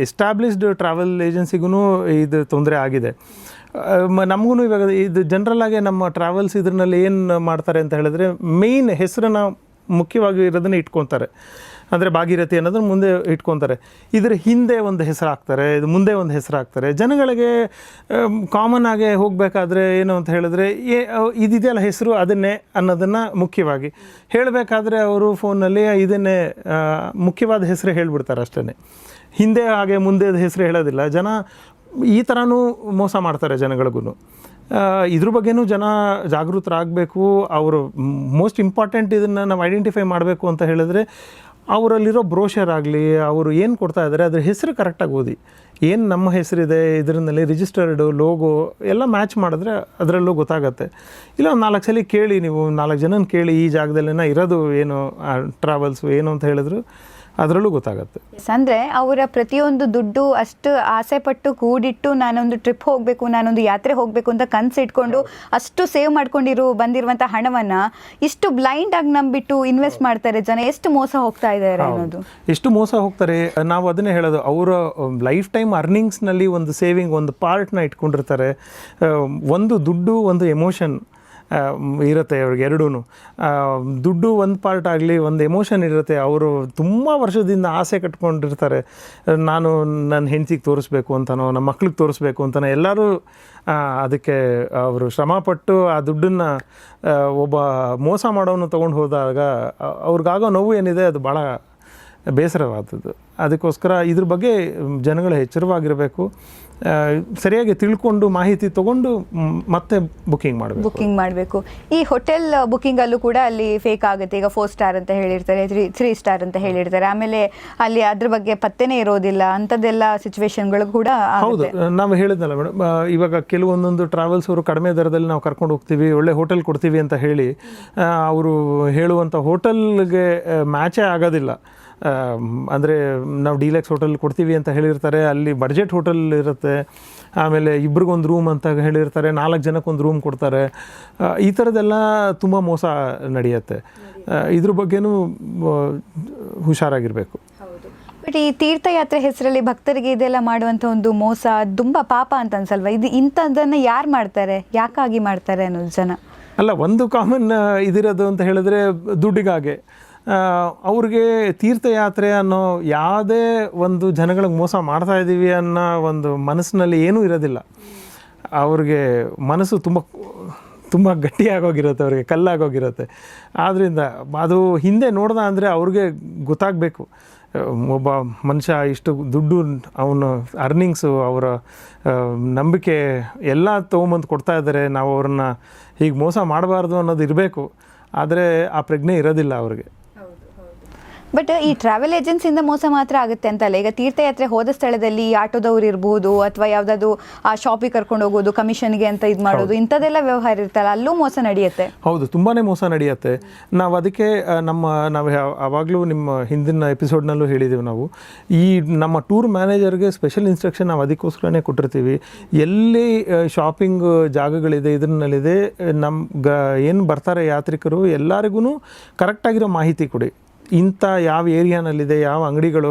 ಎಸ್ಟಾಬ್ಲಿಷ್ಡ್ ಟ್ರಾವೆಲ್ ಏಜೆನ್ಸಿಗೂ ಇದು ತೊಂದರೆ ಆಗಿದೆ. ನಮಗೂ ಇವಾಗ ಇದು ಜನರಲ್ಲಾಗಿ ನಮ್ಮ ಟ್ರಾವೆಲ್ಸ್ ಇದರಲ್ಲಿ ಏನು ಮಾಡ್ತಾರೆ ಅಂತ ಹೇಳಿದ್ರೆ, ಮೇಯ್ನ್ ಹೆಸರನ್ನು ಮುಖ್ಯವಾಗಿ ಇರೋದನ್ನ ಇಟ್ಕೊತಾರೆ. ಅಂದರೆ ಭಾಗೀರಥಿ ಅನ್ನೋದನ್ನು ಮುಂದೆ ಇಟ್ಕೊತಾರೆ. ಇದರ ಹಿಂದೆ ಒಂದು ಹೆಸರು ಹಾಕ್ತಾರೆ, ಇದು ಮುಂದೆ ಒಂದು ಹೆಸರು ಹಾಕ್ತಾರೆ. ಜನಗಳಿಗೆ ಕಾಮನ್ ಆಗಿ ಹೋಗಬೇಕಾದ್ರೆ ಏನು ಅಂತ ಹೇಳಿದ್ರೆ, ಇದಿದೆಯಲ್ಲ ಹೆಸರು ಅದನ್ನೇ ಅನ್ನೋದನ್ನು ಮುಖ್ಯವಾಗಿ ಹೇಳಬೇಕಾದ್ರೆ ಅವರು ಫೋನಲ್ಲಿ ಇದನ್ನೇ ಮುಖ್ಯವಾದ ಹೆಸರು ಹೇಳಿಬಿಡ್ತಾರೆ ಅಷ್ಟೇ. ಹಿಂದೆ ಹಾಗೆ ಮುಂದೆ ಹೆಸರು ಹೇಳೋದಿಲ್ಲ. ಜನ ಈ ಥರನೂ ಮೋಸ ಮಾಡ್ತಾರೆ ಜನಗಳಿಗೂ. ಇದ್ರ ಬಗ್ಗೆನೂ ಜನ ಜಾಗೃತರಾಗಬೇಕು. ಅವರು ಮೋಸ್ಟ್ ಇಂಪಾರ್ಟೆಂಟ್ ಇದನ್ನು ನಾವು ಐಡೆಂಟಿಫೈ ಮಾಡಬೇಕು ಅಂತ ಹೇಳಿದ್ರೆ, ಅವರಲ್ಲಿರೋ ಬ್ರೋಷರ್ ಆಗಲಿ, ಅವರು ಏನು ಕೊಡ್ತಾ ಇದ್ದಾರೆ ಅದ್ರ ಹೆಸರು ಕರೆಕ್ಟಾಗಿ ಓದಿ. ಏನು ನಮ್ಮ ಹೆಸರಿದೆ ಇದರಲ್ಲಿ ರಿಜಿಸ್ಟರ್ಡು ಲೋಗೋ ಎಲ್ಲ ಮ್ಯಾಚ್ ಮಾಡಿದ್ರೆ ಅದರಲ್ಲೂ ಗೊತ್ತಾಗತ್ತೆ. ಇಲ್ಲ ಒಂದು 4 ಸಲ ಕೇಳಿ, ನೀವು 4 ಜನನ ಕೇಳಿ, ಈ ಜಾಗದಲ್ಲೇನ ಇರೋದು ಏನು ಟ್ರಾವೆಲ್ಸು ಏನು ಅಂತ ಹೇಳಿದ್ರು ಅದರಲ್ಲೂ ಗೊತ್ತಾಗುತ್ತೆ. ಅಂದರೆ ಅವರ ಪ್ರತಿಯೊಂದು ದುಡ್ಡು ಅಷ್ಟು ಆಸೆ ಪಟ್ಟು ಕೂಡಿಟ್ಟು ನಾನೊಂದು ಟ್ರಿಪ್ ಹೋಗಬೇಕು, ನಾನೊಂದು ಯಾತ್ರೆ ಹೋಗಬೇಕು ಅಂತ ಕನಸಿಟ್ಕೊಂಡು ಅಷ್ಟು ಸೇವ್ ಮಾಡ್ಕೊಂಡಿರೋ ಬಂದಿರುವಂಥ ಹಣವನ್ನು ಇಷ್ಟು ಬ್ಲೈಂಡ್ ಆಗಿ ನಂಬಿಟ್ಟು ಇನ್ವೆಸ್ಟ್ ಮಾಡ್ತಾರೆ ಜನ. ಎಷ್ಟು ಮೋಸ ಹೋಗ್ತಾ ಇದ್ದಾರೆ ಅನ್ನೋದು, ಎಷ್ಟು ಮೋಸ ಹೋಗ್ತಾರೆ. ನಾವು ಅದನ್ನೇ ಹೇಳೋದು, ಅವರ ಲೈಫ್ ಟೈಮ್ ಅರ್ನಿಂಗ್ಸ್ನಲ್ಲಿ ಒಂದು ಸೇವಿಂಗ್, ಒಂದು ಪಾರ್ಟ್ನ ಇಟ್ಕೊಂಡಿರ್ತಾರೆ. ಒಂದು ದುಡ್ಡು, ಒಂದು ಎಮೋಷನ್ ಇರುತ್ತೆ ಅವ್ರಿಗೆ ಎರಡೂ. ದುಡ್ಡು ಒಂದು ಪಾರ್ಟ್ ಆಗಲಿ, ಒಂದು ಎಮೋಷನ್ ಇರುತ್ತೆ. ಅವರು ತುಂಬ ವರ್ಷದಿಂದ ಆಸೆ ಕಟ್ಕೊಂಡಿರ್ತಾರೆ, ನಾನು ನನ್ನ ಹೆಂಡತಿಗೆ ತೋರಿಸ್ಬೇಕು ಅಂತನೋ, ನಮ್ಮ ಮಕ್ಳಿಗೆ ತೋರಿಸ್ಬೇಕು ಅಂತನೋ, ಎಲ್ಲರೂ ಅದಕ್ಕೆ ಅವರು ಶ್ರಮಪಟ್ಟು ಆ ದುಡ್ಡನ್ನು ಒಬ್ಬ ಮೋಸ ಮಾಡೋನು ತೊಗೊಂಡು ಹೋದಾಗ ಅವ್ರಿಗಾಗೋ ನೋವು ಏನಿದೆ ಅದು ಭಾಳ ಬೇಸರವಾದದ್ದು. ಅದಕ್ಕೋಸ್ಕರ ಇದ್ರ ಬಗ್ಗೆ ಜನಗಳು ಎಚ್ಚರವಾಗಿರಬೇಕು. ಸರಿಯಾಗಿ ತಿಳ್ಕೊಂಡು ಮಾಹಿತಿ ತೊಗೊಂಡು ಮತ್ತೆ ಬುಕ್ಕಿಂಗ್ ಮಾಡಬೇಕು. ಈ ಹೋಟೆಲ್ ಬುಕ್ಕಿಂಗಲ್ಲೂ ಕೂಡ ಅಲ್ಲಿ ಫೇಕ್ ಆಗುತ್ತೆ. ಈಗ 4 ಸ್ಟಾರ್ ಅಂತ ಹೇಳಿರ್ತಾರೆ, 3 ಸ್ಟಾರ್ ಅಂತ ಹೇಳಿರ್ತಾರೆ, ಆಮೇಲೆ ಅಲ್ಲಿ ಅದ್ರ ಬಗ್ಗೆ ಪತ್ತೆನೇ ಇರೋದಿಲ್ಲ. ಅಂಥದ್ದೆಲ್ಲ ಸಿಚುವೇಶನ್ಗಳು ಕೂಡ ಹೌದು. ನಾವು ಹೇಳಿದ್ನಲ್ಲ ಮೇಡಮ್, ಇವಾಗ ಕೆಲವೊಂದೊಂದು ಟ್ರಾವೆಲ್ಸ್ ಅವರು ಕಡಿಮೆ ದರದಲ್ಲಿ ನಾವು ಕರ್ಕೊಂಡು ಹೋಗ್ತೀವಿ, ಒಳ್ಳೆ ಹೋಟೆಲ್ ಕೊಡ್ತೀವಿ ಅಂತ ಹೇಳಿ ಅವರು ಹೇಳುವಂಥ ಹೋಟೆಲ್ಗೆ ಮ್ಯಾಚೇ ಆಗೋದಿಲ್ಲ. ಅಂದರೆ ನಾವು ಡೀಲಕ್ಸ್ ಹೋಟೆಲ್ ಕೊಡ್ತೀವಿ ಅಂತ ಹೇಳಿರ್ತಾರೆ, ಅಲ್ಲಿ ಬಡ್ಜೆಟ್ ಹೋಟೆಲ್ ಇರುತ್ತೆ. ಆಮೇಲೆ ಇಬ್ರಿಗೊಂದು ರೂಮ್ ಅಂತ ಹೇಳಿರ್ತಾರೆ, 4 ಜನಕ್ಕೊಂದು ರೂಮ್ ಕೊಡ್ತಾರೆ. ಈ ಥರದ್ದೆಲ್ಲ ತುಂಬ ಮೋಸ ನಡೆಯುತ್ತೆ. ಇದ್ರ ಬಗ್ಗೆನೂ ಹುಷಾರಾಗಿರಬೇಕು. ಬಟ್ ಈ ತೀರ್ಥಯಾತ್ರೆ ಹೆಸರಲ್ಲಿ ಭಕ್ತರಿಗೆ ಇದೆಲ್ಲ ಮಾಡುವಂಥ ಒಂದು ಮೋಸ ತುಂಬ ಪಾಪ ಅಂತ ಅನ್ಸಲ್ವಾ? ಇಂಥದ್ದನ್ನು ಯಾರು ಮಾಡ್ತಾರೆ, ಯಾಕಾಗಿ ಮಾಡ್ತಾರೆ ಅನ್ನೋದು ಜನ ಅಲ್ಲ. ಒಂದು ಕಾಮನ್ ಇದಿರೋದು ಅಂತ ಹೇಳಿದ್ರೆ ದುಡ್ಡಿಗಾಗೆ. ಅವ್ರಿಗೆ ತೀರ್ಥಯಾತ್ರೆ ಅನ್ನೋ ಯಾವುದೇ ಒಂದು ಜನಗಳಿಗೆ ಮೋಸ ಮಾಡ್ತಾ ಇದ್ದೀವಿ ಅನ್ನೋ ಒಂದು ಮನಸ್ಸಿನಲ್ಲಿ ಏನೂ ಇರೋದಿಲ್ಲ. ಅವ್ರಿಗೆ ಮನಸ್ಸು ತುಂಬ ಗಟ್ಟಿಯಾಗೋಗಿರುತ್ತೆ, ಅವ್ರಿಗೆ ಕಲ್ಲಾಗೋಗಿರುತ್ತೆ. ಆದ್ದರಿಂದ ಅದು ಹಿಂದೆ ನೋಡ್ದ ಅಂದರೆ ಅವ್ರಿಗೆ ಗೊತ್ತಾಗಬೇಕು, ಒಬ್ಬ ಮನುಷ್ಯ ಇಷ್ಟು ದುಡ್ಡು, ಅವನು ಅರ್ನಿಂಗ್ಸು, ಅವರ ನಂಬಿಕೆ ಎಲ್ಲ ತೊಗೊಂಬಂದು ಕೊಡ್ತಾ ಇದ್ದಾರೆ, ನಾವು ಅವ್ರನ್ನ ಹೀಗೆ ಮೋಸ ಮಾಡಬಾರ್ದು ಅನ್ನೋದು ಇರಬೇಕು. ಆದರೆ ಆ ಪ್ರಜ್ಞೆ ಇರೋದಿಲ್ಲ ಅವ್ರಿಗೆ. ಬಟ್ ಈ ಟ್ರಾವೆಲ್ ಏಜೆನ್ಸಿಯಿಂದ ಮೋಸ ಮಾತ್ರ ಆಗುತ್ತೆ ಅಂತಲ್ಲ. ಈಗ ತೀರ್ಥಯಾತ್ರೆ ಹೋದ ಸ್ಥಳದಲ್ಲಿ ಆಟೋದವ್ರು ಇರ್ಬೋದು, ಅಥವಾ ಯಾವುದಾದ್ರು ಆ ಶಾಪಿಗೆ ಕರ್ಕೊಂಡು ಹೋಗೋದು, ಕಮಿಷನ್ಗೆ ಅಂತ ಇದು ಮಾಡೋದು, ಇಂಥದ್ದೆಲ್ಲ ವ್ಯವಹಾರ ಇರ್ತಲ್ಲ, ಅಲ್ಲೂ ಮೋಸ ನಡೆಯುತ್ತೆ. ಹೌದು, ತುಂಬಾ ಮೋಸ ನಡೆಯುತ್ತೆ. ನಾವು ಅದಕ್ಕೆ ನಾವು ಆವಾಗಲೂ ನಿಮ್ಮ ಹಿಂದಿನ ಎಪಿಸೋಡ್ನಲ್ಲೂ ಹೇಳಿದ್ದೀವಿ, ನಾವು ಈ ನಮ್ಮ ಟೂರ್ ಮ್ಯಾನೇಜರ್ಗೆ ಸ್ಪೆಷಲ್ ಇನ್ಸ್ಟ್ರಕ್ಷನ್ ನಾವು ಅದಕ್ಕೋಸ್ಕರನೇ ಕೊಟ್ಟಿರ್ತೀವಿ. ಎಲ್ಲಿ ಶಾಪಿಂಗ್ ಜಾಗಗಳಿದೆ, ಇದರಲ್ಲಿದೆ, ಏನು ಬರ್ತಾರೆ ಯಾತ್ರಿಕರು ಎಲ್ಲರಿಗೂ ಕರೆಕ್ಟಾಗಿರೋ ಮಾಹಿತಿ ಕೊಡಿ. ಇಂಥ ಯಾವ ಏರಿಯಾನಲ್ಲಿದೆ, ಯಾವ ಅಂಗಡಿಗಳು,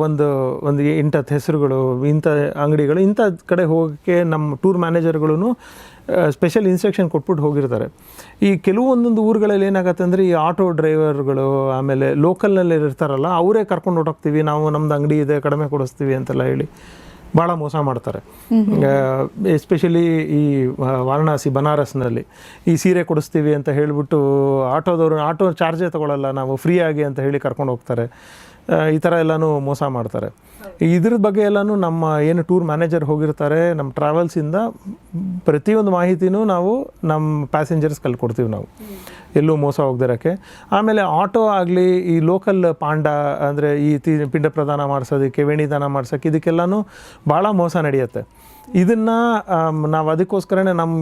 ಒಂದು ಒಂದು ಇಂಥದ್ದು ಹೆಸರುಗಳು, ಇಂಥ ಅಂಗಡಿಗಳು, ಇಂಥ ಕಡೆ ಹೋಗೋಕ್ಕೆ ನಮ್ಮ ಟೂರ್ ಮ್ಯಾನೇಜರ್ಗಳು ಸ್ಪೆಷಲ್ ಇನ್ಸ್ಟ್ರಕ್ಷನ್ ಕೊಟ್ಬಿಟ್ಟು ಹೋಗಿರ್ತಾರೆ. ಈ ಕೆಲವೊಂದೊಂದು ಊರುಗಳಲ್ಲಿ ಏನಾಗುತ್ತೆ ಅಂದರೆ ಈ ಆಟೋ ಡ್ರೈವರ್ಗಳು ಆಮೇಲೆ ಲೋಕಲ್ನಲ್ಲಿ ಇರ್ತಾರಲ್ಲ, ಅವರೇ ಕರ್ಕೊಂಡು ಹೊಟ್ಟೋಗ್ತೀವಿ, ನಾವು ನಮ್ಮದು ಅಂಗಡಿ ಇದೆ ಕಡಿಮೆ ಕೊಡಿಸ್ತೀವಿ ಅಂತೆಲ್ಲ ಹೇಳಿ ಭಾಳ ಮೋಸ ಮಾಡ್ತಾರೆ. ಎಸ್ಪೆಷಲಿ ಈ ವಾರಣಾಸಿ ಬನಾರಸ್ನಲ್ಲಿ ಈ ಸೀರೆ ಕೊಡಿಸ್ತೀವಿ ಅಂತ ಹೇಳಿಬಿಟ್ಟು ಆಟೋ ಚಾರ್ಜೇ ತೊಗೊಳ್ಳಲ್ಲ, ನಾವು ಫ್ರೀಯಾಗಿ ಅಂತ ಹೇಳಿ ಕರ್ಕೊಂಡು ಹೋಗ್ತಾರೆ. ಈ ಥರ ಎಲ್ಲನೂ ಮೋಸ ಮಾಡ್ತಾರೆ. ಇದ್ರ ಬಗ್ಗೆ ಎಲ್ಲನೂ ನಮ್ಮ ಏನು ಟೂರ್ ಮ್ಯಾನೇಜರ್ ಹೋಗಿರ್ತಾರೆ, ನಮ್ಮ ಟ್ರಾವೆಲ್ಸಿಂದ ಪ್ರತಿಯೊಂದು ಮಾಹಿತಿನೂ ನಾವು ನಮ್ಮ ಪ್ಯಾಸೆಂಜರ್ಸ್ ಕೊಡ್ತೀವಿ ನಾವು, ಎಲ್ಲೂ ಮೋಸ ಹೋಗ್ದಿರೋಕ್ಕೆ. ಆಮೇಲೆ ಆಟೋ ಆಗಲಿ, ಈ ಲೋಕಲ್ ಪಾಂಡ ಅಂದರೆ ಈ ಪಿಂಡ ಪ್ರದಾನ ಮಾಡಿಸೋದಕ್ಕೆ, ವೇಣಿದಾನ ಮಾಡ್ಸೋಕ್ಕೆ, ಇದಕ್ಕೆಲ್ಲನೂ ಭಾಳ ಮೋಸ ನಡೆಯುತ್ತೆ. ಇದನ್ನು ನಾವು ಅದಕ್ಕೋಸ್ಕರನೇ ನಮ್ಮ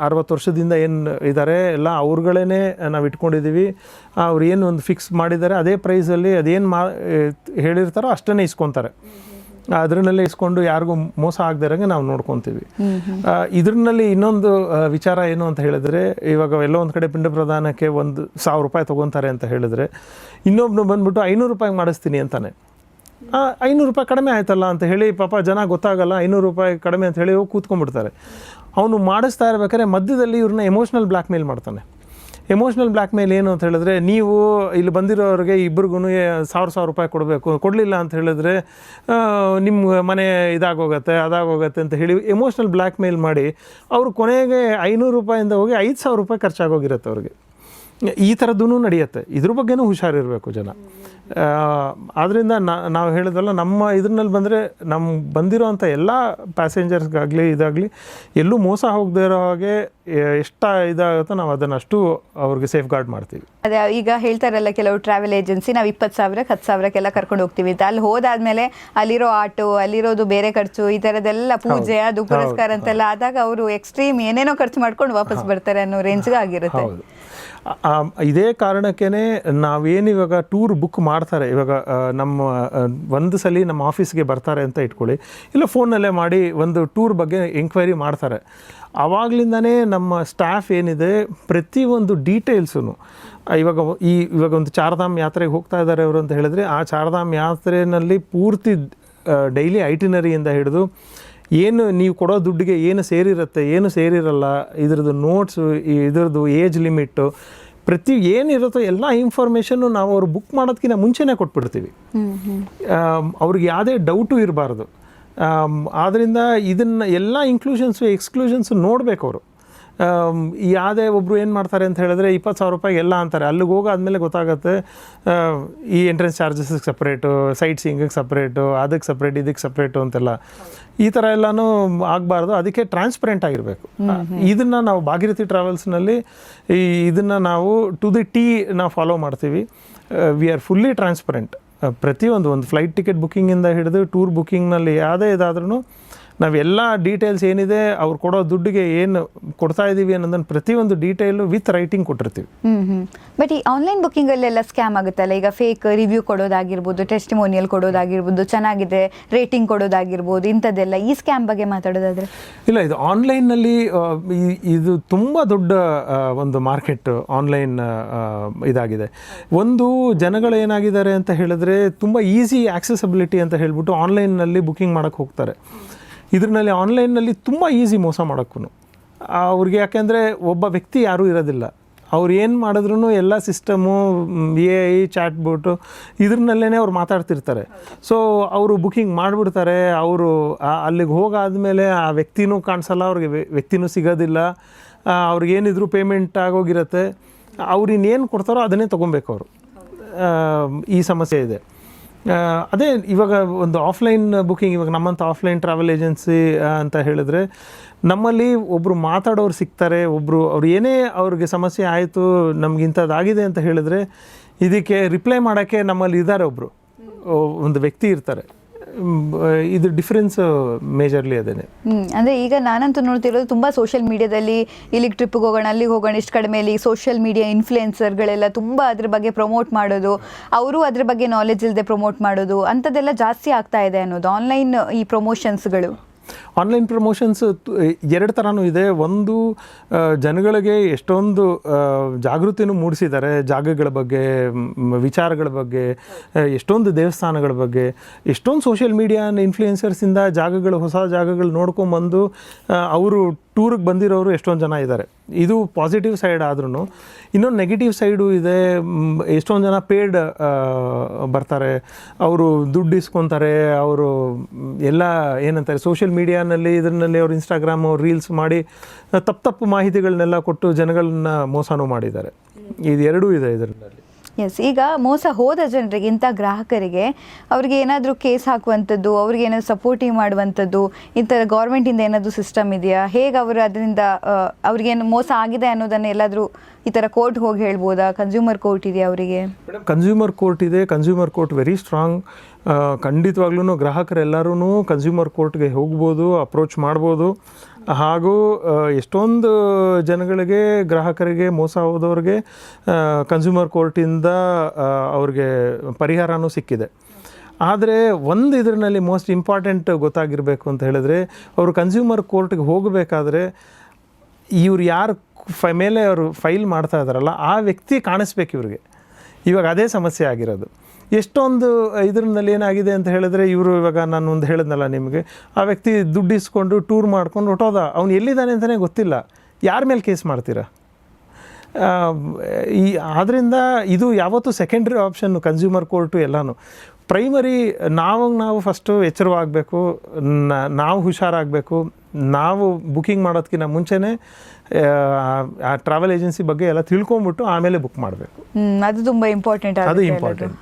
60 ವರ್ಷದಿಂದ ಏನು ಇದ್ದಾರೆ ಎಲ್ಲ ಅವ್ರುಗಳೇ ನಾವು ಇಟ್ಕೊಂಡಿದ್ದೀವಿ. ಅವ್ರು ಏನು ಒಂದು ಫಿಕ್ಸ್ ಮಾಡಿದ್ದಾರೆ ಅದೇ ಪ್ರೈಸಲ್ಲಿ ಅದೇನು ಹೇಳಿರ್ತಾರೋ ಅಷ್ಟನ್ನೇ ಇಸ್ಕೊತಾರೆ. ಅದರಲ್ಲೇ ಇಸ್ಕೊಂಡು ಯಾರಿಗೂ ಮೋಸ ಆಗದಿರಂಗೆ ನಾವು ನೋಡ್ಕೊತೀವಿ. ಇದರಲ್ಲಿ ಇನ್ನೊಂದು ವಿಚಾರ ಏನು ಅಂತ ಹೇಳಿದ್ರೆ, ಇವಾಗ ಎಲ್ಲೋ ಒಂದು ಕಡೆ ಪಿಂಡ ಪ್ರದಾನಕ್ಕೆ 1,000 ರೂಪಾಯಿ ತೊಗೊತಾರೆ ಅಂತ ಹೇಳಿದ್ರೆ, ಇನ್ನೊಬ್ಬನು ಬಂದ್ಬಿಟ್ಟು 500 ರೂಪಾಯಿಗೆ ಮಾಡಿಸ್ತೀನಿ ಅಂತಾನೆ. 500 ರೂಪಾಯಿ ಕಡಿಮೆ ಆಯ್ತಲ್ಲ ಅಂತ ಹೇಳಿ ಪಾಪ ಜನ ಗೊತ್ತಾಗಲ್ಲ, 500 ರೂಪಾಯಿ ಕಡಿಮೆ ಅಂತ ಹೇಳಿ ಹೋಗಿ ಕೂತ್ಕೊಂಡ್ಬಿಡ್ತಾರೆ. ಅವನು ಮಾಡಿಸ್ತಾ ಇರ್ಬೇಕಾದ್ರೆ ಮಧ್ಯದಲ್ಲಿ ಇವ್ರನ್ನ ಎಮೋಷ್ನಲ್ ಬ್ಲ್ಯಾಕ್ ಮೇಲ್ ಮಾಡ್ತಾನೆ. ಎಮೋಷ್ನಲ್ ಬ್ಲ್ಯಾಕ್ ಮೇಲ್ ಏನು ಅಂತ ಹೇಳಿದ್ರೆ, ನೀವು ಇಲ್ಲಿ ಬಂದಿರೋರಿಗೆ ಇಬ್ಬರಿಗೂ 1,000 ರೂಪಾಯಿ ಕೊಡಲಿಲ್ಲ ಅಂತ ಹೇಳಿದ್ರೆ ನಿಮ್ಮ ಮನೆ ಇದಾಗೋಗುತ್ತೆ ಅದಾಗೋಗುತ್ತೆ ಅಂತ ಹೇಳಿ ಎಮೋಷ್ನಲ್ ಬ್ಲ್ಯಾಕ್ ಮೇಲ್ ಮಾಡಿ ಅವರು ಕೊನೆಗೆ 500 ರೂಪಾಯಿಂದ ಹೋಗಿ 5,000 ರೂಪಾಯಿ ಖರ್ಚಾಗೋಗಿರುತ್ತೆ ಅವ್ರಿಗೆ. ಈ ಥರದ್ದೂ ನಡೆಯುತ್ತೆ. ಇದ್ರ ಬಗ್ಗೆನೂ ಹುಷಾರಿರಬೇಕು ಜನ. ಆದ್ದರಿಂದ ನಾವು ಹೇಳಿದ್ವಲ್ಲ, ನಮ್ಮ ಇದ್ರಲ್ಲಿ ಬಂದರೆ ಬಂದಿರೋ ಅಂಥ ಎಲ್ಲ ಪ್ಯಾಸೆಂಜರ್ಸ್ಗಾಗಲಿ ಇದಾಗಲಿ ಎಲ್ಲೂ ಮೋಸ ಹೋಗದೇ ಇರೋ ಹಾಗೆ ಎಷ್ಟು ಇದಾಗುತ್ತೋ ನಾವು ಅದನ್ನಷ್ಟು ಅವ್ರಿಗೆ ಸೇಫ್ ಗಾರ್ಡ್ ಮಾಡ್ತೀವಿ. ಅದೇ ಈಗ ಹೇಳ್ತಾರಲ್ಲ ಕೆಲವು ಟ್ರಾವೆಲ್ ಏಜೆನ್ಸಿ, ನಾವು 20,000 10,000ಕ್ಕೆಲ್ಲ ಕರ್ಕೊಂಡು ಹೋಗ್ತೀವಿ ಅಂತ. ಅಲ್ಲಿ ಹೋದಾದ್ಮೇಲೆ ಅಲ್ಲಿರೋ ಆಟೋ, ಅಲ್ಲಿರೋದು ಬೇರೆ ಖರ್ಚು, ಈ ಥರದ್ದೆಲ್ಲ ಪೂಜೆ ಅದು ಪುರಸ್ಕಾರ ಅಂತೆಲ್ಲ ಆದಾಗ ಅವರು ಎಕ್ಸ್ಟ್ರೀಮ್ ಏನೇನೋ ಖರ್ಚು ಮಾಡ್ಕೊಂಡು ವಾಪಸ್ ಬರ್ತಾರೆ ಅನ್ನೋ ರೇಂಜ್ಗೆ ಆಗಿರುತ್ತೆ. ಇದೇ ಕಾರಣಕ್ಕೇ ನಾವೇನು ಇವಾಗ ಟೂರ್ ಬುಕ್ ಮಾಡ್ತಾರೆ, ಇವಾಗ ನಮ್ಮ ಒಂದು ಸಲ ನಮ್ಮ ಆಫೀಸ್ಗೆ ಬರ್ತಾರೆ ಅಂತ ಇಟ್ಕೊಳ್ಳಿ, ಇಲ್ಲ ಫೋನಲ್ಲೇ ಮಾಡಿ ಒಂದು ಟೂರ್ ಬಗ್ಗೆ ಎಂಕ್ವೈರಿ ಮಾಡ್ತಾರೆ. ಆವಾಗಲಿಂದನೇ ನಮ್ಮ ಸ್ಟಾಫ್ ಏನಿದೆ ಪ್ರತಿಯೊಂದು ಡೀಟೇಲ್ಸು ಇವಾಗ ಒಂದು ಚಾರ್ಧಾಮ್ ಯಾತ್ರೆಗೆ ಹೋಗ್ತಾ ಇದ್ದಾರೆ ಅವರು ಅಂತ ಹೇಳಿದ್ರೆ, ಆ ಚಾರ್ಧಾಮ್ ಯಾತ್ರೆಯಲ್ಲಿ ಪೂರ್ತಿ ಡೈಲಿ ಐಟಿನರಿಯಿಂದ ಹಿಡಿದು ಏನು ನೀವು ಕೊಡೋ ದುಡ್ಡಿಗೆ ಏನು ಸೇರಿರುತ್ತೆ ಏನು ಸೇರಿರಲ್ಲ, ಇದ್ರದ್ದು ನೋಟ್ಸು, ಇದ್ರದ್ದು ಏಜ್ ಲಿಮಿಟ್ಟು, ಏನಿರುತ್ತೋ ಎಲ್ಲ ಇನ್ಫಾರ್ಮೇಷನ್ನು ನಾವು ಅವ್ರು ಬುಕ್ ಮಾಡೋದಕ್ಕಿಂತ ಮುಂಚೆನೇ ಕೊಟ್ಬಿಡ್ತೀವಿ. ಅವ್ರಿಗೆ ಯಾವುದೇ ಡೌಟು ಇರಬಾರ್ದು. ಆದ್ದರಿಂದ ಇದನ್ನು ಎಲ್ಲ ಇನ್ಕ್ಲೂಷನ್ಸು ಎಕ್ಸ್ಕ್ಲೂಷನ್ಸು ನೋಡಬೇಕು ಅವರು. ಯಾವುದೇ ಒಬ್ಬರು ಏನು ಮಾಡ್ತಾರೆ ಅಂತ ಹೇಳಿದ್ರೆ 20,000 ರೂಪಾಯಿಗೆ ಎಲ್ಲ ಅಂತಾರೆ. ಅಲ್ಲಿಗೆ ಹೋಗಾದ್ಮೇಲೆ ಗೊತ್ತಾಗುತ್ತೆ ಈ ಎಂಟ್ರೆನ್ಸ್ ಚಾರ್ಜಸ್ಗೆ ಸಪ್ರೇಟು, ಸೈಟ್ ಸೀಯಿಂಗಿಗೆ ಸಪ್ರೇಟು, ಅದಕ್ಕೆ ಸಪ್ರೇಟ್, ಇದಕ್ಕೆ ಸಪ್ರೇಟು ಅಂತೆಲ್ಲ. ಈ ಥರ ಎಲ್ಲನೂ ಆಗಬಾರ್ದು. ಅದಕ್ಕೆ ಟ್ರಾನ್ಸ್ಪರೆಂಟ್ ಆಗಿರಬೇಕು. ಇದನ್ನು ನಾವು ಭಾಗೀರಥಿ ಟ್ರಾವೆಲ್ಸ್ನಲ್ಲಿ ಇದನ್ನು ನಾವು ಟು ದಿ ಟಿ ನಾವು ಫಾಲೋ ಮಾಡ್ತೀವಿ. We are fully transparent. ಪ್ರತಿಯೊಂದು ಫ್ಲೈಟ್ ಟಿಕೆಟ್ ಬುಕ್ಕಿಂಗಿಂದ ಹಿಡಿದು ಟೂರ್ ಬುಕ್ಕಿಂಗ್ನಲ್ಲಿ ಯಾವುದೇ ಇದಾದ್ರೂ ನಾವೆಲ್ಲ ಡೀಟೇಲ್ಸ್ ಏನಿದೆ ಅವ್ರು ಕೊಡೋ ದುಡ್ಡಿಗೆ ಏನು ಕೊಡ್ತಾ ಇದ್ದೀವಿ ಅನ್ನೋದನ್ನು ಪ್ರತಿಯೊಂದು ಡೀಟೇಲು ವಿತ್ ರೈಟಿಂಗ್ ಕೊಟ್ಟಿರ್ತೀವಿ. ಬಟ್ ಈ ಆನ್ಲೈನ್ ಬುಕ್ಕಿಂಗಲ್ಲೆಲ್ಲ ಸ್ಕ್ಯಾಮ್ ಆಗುತ್ತಲ್ಲ, ಈಗ ಫೇಕ್ ರಿವ್ಯೂ ಕೊಡೋದಾಗಿರ್ಬೋದು, ಟೆಸ್ಟಿಮೋನಿಯಲ್ ಕೊಡೋದಾಗಿರ್ಬೋದು, ಚೆನ್ನಾಗಿದೆ ರೇಟಿಂಗ್ ಕೊಡೋದಾಗಿರ್ಬೋದು, ಇಂಥದ್ದೆಲ್ಲ ಈ ಸ್ಕ್ಯಾಮ್ ಬಗ್ಗೆ ಮಾತಾಡೋದಾದರೆ? ಇಲ್ಲ, ಇದು ಆನ್ಲೈನ್ನಲ್ಲಿ ಇದು ತುಂಬ ದೊಡ್ಡ ಒಂದು ಮಾರ್ಕೆಟ್ ಆನ್ಲೈನ್ ಇದಾಗಿದೆ. ಒಂದು ಜನಗಳು ಏನಾಗಿದ್ದಾರೆ ಅಂತ ಹೇಳಿದ್ರೆ, ತುಂಬ ಈಸಿ ಆಕ್ಸೆಸಿಬಿಲಿಟಿ ಅಂತ ಹೇಳ್ಬಿಟ್ಟು ಆನ್ಲೈನ್ನಲ್ಲಿ ಬುಕ್ಕಿಂಗ್ ಮಾಡೋಕ್ಕೆ ಹೋಗ್ತಾರೆ. ಇದರಲ್ಲಿ ಆನ್ಲೈನ್ನಲ್ಲಿ ತುಂಬ ಈಸಿ ಮೋಸ ಮಾಡೋಕ್ಕೂ ಅವ್ರಿಗೆ. ಯಾಕೆಂದರೆ ಒಬ್ಬ ವ್ಯಕ್ತಿ ಯಾರೂ ಇರೋದಿಲ್ಲ. ಅವ್ರು ಏನು ಮಾಡಿದ್ರೂ ಎಲ್ಲ ಸಿಸ್ಟಮು, AI, ಚಾಟ್ ಬೋಟು ಇದ್ರಲ್ಲೇ ಅವ್ರು ಮಾತಾಡ್ತಿರ್ತಾರೆ. ಸೊ ಅವರು ಬುಕ್ಕಿಂಗ್ ಮಾಡಿಬಿಡ್ತಾರೆ. ಅವರು ಅಲ್ಲಿಗೆ ಹೋಗಾದ್ಮೇಲೆ ಆ ವ್ಯಕ್ತಿನೂ ಕಾಣಿಸಲ್ಲ, ಅವ್ರಿಗೆ ವ್ಯಕ್ತಿನೂ ಸಿಗೋದಿಲ್ಲ. ಅವ್ರಿಗೇನಿದ್ರು ಪೇಮೆಂಟ್ ಆಗೋಗಿರುತ್ತೆ. ಅವ್ರು ಇನ್ನೇನು ಕೊಡ್ತಾರೋ ಅದನ್ನೇ ತೊಗೊಬೇಕು ಅವರು. ಈ ಸಮಸ್ಯೆ ಇದೆ. ಅದೇ ಇವಾಗ ಒಂದು ಆಫ್ಲೈನ್ ಬುಕ್ಕಿಂಗ್, ಇವಾಗ ನಮ್ಮಂಥ ಆಫ್ಲೈನ್ ಟ್ರಾವೆಲ್ ಏಜೆನ್ಸಿ ಅಂತ ಹೇಳಿದ್ರೆ ನಮ್ಮಲ್ಲಿ ಒಬ್ಬರು ಮಾತಾಡೋರು ಸಿಗ್ತಾರೆ. ಅವ್ರು ಏನೇ ಅವ್ರಿಗೆ ಸಮಸ್ಯೆ ಆಯಿತು, ನಮಗಿಂಥದ್ದಾಗಿದೆ ಅಂತ ಹೇಳಿದ್ರೆ ಇದಕ್ಕೆ ರಿಪ್ಲೈ ಮಾಡೋಕ್ಕೆ ನಮ್ಮಲ್ಲಿ ಇದ್ದಾರೆ, ಒಂದು ವ್ಯಕ್ತಿ ಇರ್ತಾರೆ. ಇದು ಡಿಫ್ರೆನ್ಸ್ ಮೇಜರ್ಲಿ ಅದೇನೆ. ಅಂದರೆ ಈಗ ನಾನಂತೂ ನೋಡ್ತಿರೋದು ತುಂಬ ಸೋಷಿಯಲ್ ಮೀಡಿಯಾದಲ್ಲಿ ಇಲ್ಲಿಗೆ ಟ್ರಿಪ್ಗೆ ಹೋಗೋಣ, ಅಲ್ಲಿಗೆ ಹೋಗೋಣ, ಇಷ್ಟು ಕಡಿಮೆಯಲ್ಲಿ ಸೋಷಿಯಲ್ ಮೀಡಿಯಾ ಇನ್ಫ್ಲುಯೆನ್ಸರ್ಗಳೆಲ್ಲ ತುಂಬ ಅದ್ರ ಬಗ್ಗೆ ಪ್ರಮೋಟ್ ಮಾಡೋದು, ಅವರು ಅದ್ರ ಬಗ್ಗೆ ನಾಲೆಜ್ ಇಲ್ಲದೆ ಪ್ರಮೋಟ್ ಮಾಡೋದು ಅಂಥದ್ದೆಲ್ಲ ಜಾಸ್ತಿ ಆಗ್ತಾ ಇದೆ ಅನ್ನೋದು ಆನ್ಲೈನ್ ಈ ಪ್ರಮೋಷನ್ಸ್ಗಳು. ಆನ್ಲೈನ್ ಪ್ರಮೋಷನ್ಸ್ ಎರಡು ಥರನೂ ಇದೆ. ಒಂದು ಜನಗಳಿಗೆ ಎಷ್ಟೊಂದು ಜಾಗೃತಿನೂ ಮೂಡಿಸಿದ್ದಾರೆ ಜಾಗಗಳ ಬಗ್ಗೆ, ವಿಚಾರಗಳ ಬಗ್ಗೆ, ಎಷ್ಟೊಂದು ದೇವಸ್ಥಾನಗಳ ಬಗ್ಗೆ, ಎಷ್ಟೊಂದು ಸೋಷಿಯಲ್ ಮೀಡಿಯಾ ಇನ್ಫ್ಲೂಯೆನ್ಸರ್ಸಿಂದ ಜಾಗಗಳು, ಹೊಸ ಜಾಗಗಳು ನೋಡ್ಕೊಂಬಂದು ಅವರು ಟೂರಿಗೆ ಬಂದಿರೋರು ಎಷ್ಟೊಂದು ಜನ ಇದ್ದಾರೆ. ಇದು ಪಾಸಿಟಿವ್ ಸೈಡ್ ಆದ್ರೂ ಇನ್ನೊಂದು ನೆಗೆಟಿವ್ ಸೈಡು ಇದೆ. ಎಷ್ಟೊಂದು ಜನ ಪೇಯ್ಡ್ ಬರ್ತಾರೆ, ಅವರು ದುಡ್ಡು ಇಸ್ಕೊತಾರೆ, ಅವರು ಎಲ್ಲ ಏನಂತಾರೆ ಸೋಷಿಯಲ್ ಮೀಡಿಯಾನಲ್ಲಿ ಇದರಲ್ಲಿ ಅವ್ರು ಇನ್ಸ್ಟಾಗ್ರಾಮ್ ಅವ್ರು ರೀಲ್ಸ್ ಮಾಡಿ ತಪ್ಪು ಮಾಹಿತಿಗಳನ್ನೆಲ್ಲ ಕೊಟ್ಟು ಜನಗಳನ್ನ ಮೋಸನೂ ಮಾಡಿದ್ದಾರೆ. ಇದು ಎರಡೂ ಇದೆ ಇದರಲ್ಲಿ. ಎಸ್, ಈಗ ಮೋಸ ಹೋದ ಜನರಿಗೆ, ಇಂಥ ಗ್ರಾಹಕರಿಗೆ ಅವ್ರಿಗೆ ಏನಾದರೂ ಕೇಸ್ ಹಾಕುವಂಥದ್ದು, ಅವ್ರಿಗೆ ಏನಾದರೂ ಸಪೋರ್ಟಿವ್ ಮಾಡುವಂಥದ್ದು, ಈ ಥರ ಗೌರ್ಮೆಂಟಿಂದ ಏನಾದರೂ ಸಿಸ್ಟಮ್ ಇದೆಯಾ? ಹೇಗೆ ಅವರು ಅದರಿಂದ ಅವ್ರಿಗೇನು ಮೋಸ ಆಗಿದೆ ಅನ್ನೋದನ್ನು ಎಲ್ಲಾದರೂ ಈ ಥರ ಕೋರ್ಟ್ ಹೋಗಿ ಹೇಳ್ಬೋದಾ? ಕನ್ಸ್ಯೂಮರ್ ಕೋರ್ಟ್ ಇದೆಯಾ ಅವರಿಗೆ? ಕನ್ಸ್ಯೂಮರ್ ಕೋರ್ಟ್ ಇದೆ. Consumer court very strong. ಖಂಡಿತವಾಗ್ಲೂ ಗ್ರಾಹಕರೆಲ್ಲರೂ ಕನ್ಸ್ಯೂಮರ್ ಕೋರ್ಟ್ಗೆ ಹೋಗ್ಬೋದು, ಅಪ್ರೋಚ್ ಮಾಡ್ಬೋದು. ಹಾಗೂ ಎಷ್ಟೊಂದು ಜನಗಳಿಗೆ, ಗ್ರಾಹಕರಿಗೆ ಮೋಸ ಹೋದವ್ರಿಗೆ ಕನ್ಸ್ಯೂಮರ್ ಕೋರ್ಟಿಂದ ಅವ್ರಿಗೆ ಪರಿಹಾರನೂ ಸಿಕ್ಕಿದೆ. ಆದರೆ ಒಂದು ಇದರಲ್ಲಿ ಮೋಸ್ಟ್ ಇಂಪಾರ್ಟೆಂಟ್ ಗೊತ್ತಾಗಿರಬೇಕು ಅಂತ ಹೇಳಿದ್ರೆ, ಅವರು ಕನ್ಸ್ಯೂಮರ್ ಕೋರ್ಟ್ಗೆ ಹೋಗಬೇಕಾದ್ರೆ ಇವ್ರು ಯಾರು ಮೇಲೆ ಅವರು ಫೈಲ್ ಮಾಡ್ತಾ ಇದ್ದಾರಲ್ಲ ಆ ವ್ಯಕ್ತಿ ಕಾಣಿಸ್ಬೇಕು ಇವ್ರಿಗೆ. ಇವಾಗ ಅದೇ ಸಮಸ್ಯೆ ಆಗಿರೋದು. ಎಷ್ಟೊಂದು ಇದರಲ್ಲಿ ಏನಾಗಿದೆ ಅಂತ ಹೇಳಿದ್ರೆ, ಇವರು ಇವಾಗ ನಾನು ಒಂದು ಹೇಳಿದ್ನಲ್ಲ ನಿಮಗೆ, ಆ ವ್ಯಕ್ತಿ ದುಡ್ಡು ಇಸ್ಕೊಂಡು ಟೂರ್ ಮಾಡ್ಕೊಂಡು ಹೊಟ್ಟೋದ, ಅವ್ನು ಎಲ್ಲಿದ್ದಾನೆ ಅಂತಲೇ ಗೊತ್ತಿಲ್ಲ. ಯಾರ ಮೇಲೆ ಕೇಸ್ ಮಾಡ್ತೀರಾ? ಆದ್ದರಿಂದ ಇದು ಯಾವತ್ತೂ ಸೆಕೆಂಡ್ರಿ ಆಪ್ಷನ್ನು ಕನ್ಸ್ಯೂಮರ್ ಕೋರ್ಟು ಎಲ್ಲನೂ. ಪ್ರೈಮರಿ ನಾವು ಫಸ್ಟು ಎಚ್ಚರವಾಗಬೇಕು, ನಾವು ಹುಷಾರಾಗಬೇಕು. ನಾವು ಬುಕ್ಕಿಂಗ್ ಮಾಡೋದಕ್ಕಿಂತ ಮುಂಚೆನೇ ಆ ಟ್ರಾವೆಲ್ ಏಜೆನ್ಸಿ ಬಗ್ಗೆ ಎಲ್ಲ ತಿಳ್ಕೊಂಬಿಟ್ಟು ಆಮೇಲೆ ಬುಕ್ ಮಾಡಬೇಕು. ಅದು ತುಂಬ ಇಂಪಾರ್ಟೆಂಟ್. ಅದು ಇಂಪಾರ್ಟೆಂಟ್.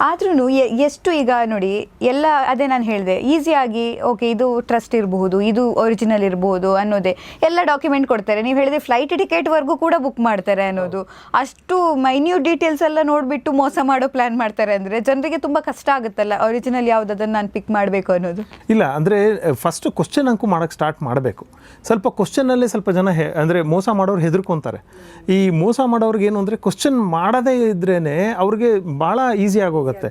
ಆದ್ರೂ ಎಷ್ಟು ಈಗ ನೋಡಿ, ಎಲ್ಲ ಅದೇ ನಾನು ಹೇಳಿದೆ, ಈಸಿಯಾಗಿ ಓಕೆ ಇದು ಟ್ರಸ್ಟ್ ಇರಬಹುದು, ಇದು ಒರಿಜಿನಲ್ ಇರಬಹುದು ಅನ್ನೋದೇ, ಎಲ್ಲ ಡಾಕ್ಯುಮೆಂಟ್ ಕೊಡ್ತಾರೆ. ನೀವು ಹೇಳಿದ್ರೆ ಫ್ಲೈಟ್ ಟಿಕೆಟ್ವರೆಗೂ ಕೂಡ ಬುಕ್ ಮಾಡ್ತಾರೆ ಅನ್ನೋದು, ಅಷ್ಟು ಮೈನ್ಯೂಟ್ ಡೀಟೇಲ್ಸ್ ಎಲ್ಲ ನೋಡಿಬಿಟ್ಟು ಮೋಸ ಮಾಡೋ ಪ್ಲ್ಯಾನ್ ಮಾಡ್ತಾರೆ ಅಂದರೆ ಜನರಿಗೆ ತುಂಬ ಕಷ್ಟ ಆಗುತ್ತಲ್ಲ, ಒರಿಜಿನಲ್ ಯಾವ್ದು ಅದನ್ನು ನಾನು ಪಿಕ್ ಮಾಡಬೇಕು ಅನ್ನೋದು. ಇಲ್ಲ ಅಂದರೆ ಫಸ್ಟ್ ಕ್ವಶನ್ ಅಂಕು ಮಾಡೋಕ್ಕೆ ಸ್ಟಾರ್ಟ್ ಮಾಡಬೇಕು. ಸ್ವಲ್ಪ ಕ್ವಶನಲ್ಲಿ ಸ್ವಲ್ಪ ಜನ ಅಂದರೆ ಮೋಸ ಮಾಡೋರು ಹೆದರ್ಕೊತಾರೆ. ಈ ಮೋಸ ಮಾಡೋರ್ಗೆ ಏನು ಅಂದರೆ ಕ್ವಶನ್ ಮಾಡದೇ ಇದ್ರೇ ಅವ್ರಿಗೆ ಭಾಳ ಈಸಿ ಆಗೋಗುತ್ತೆ.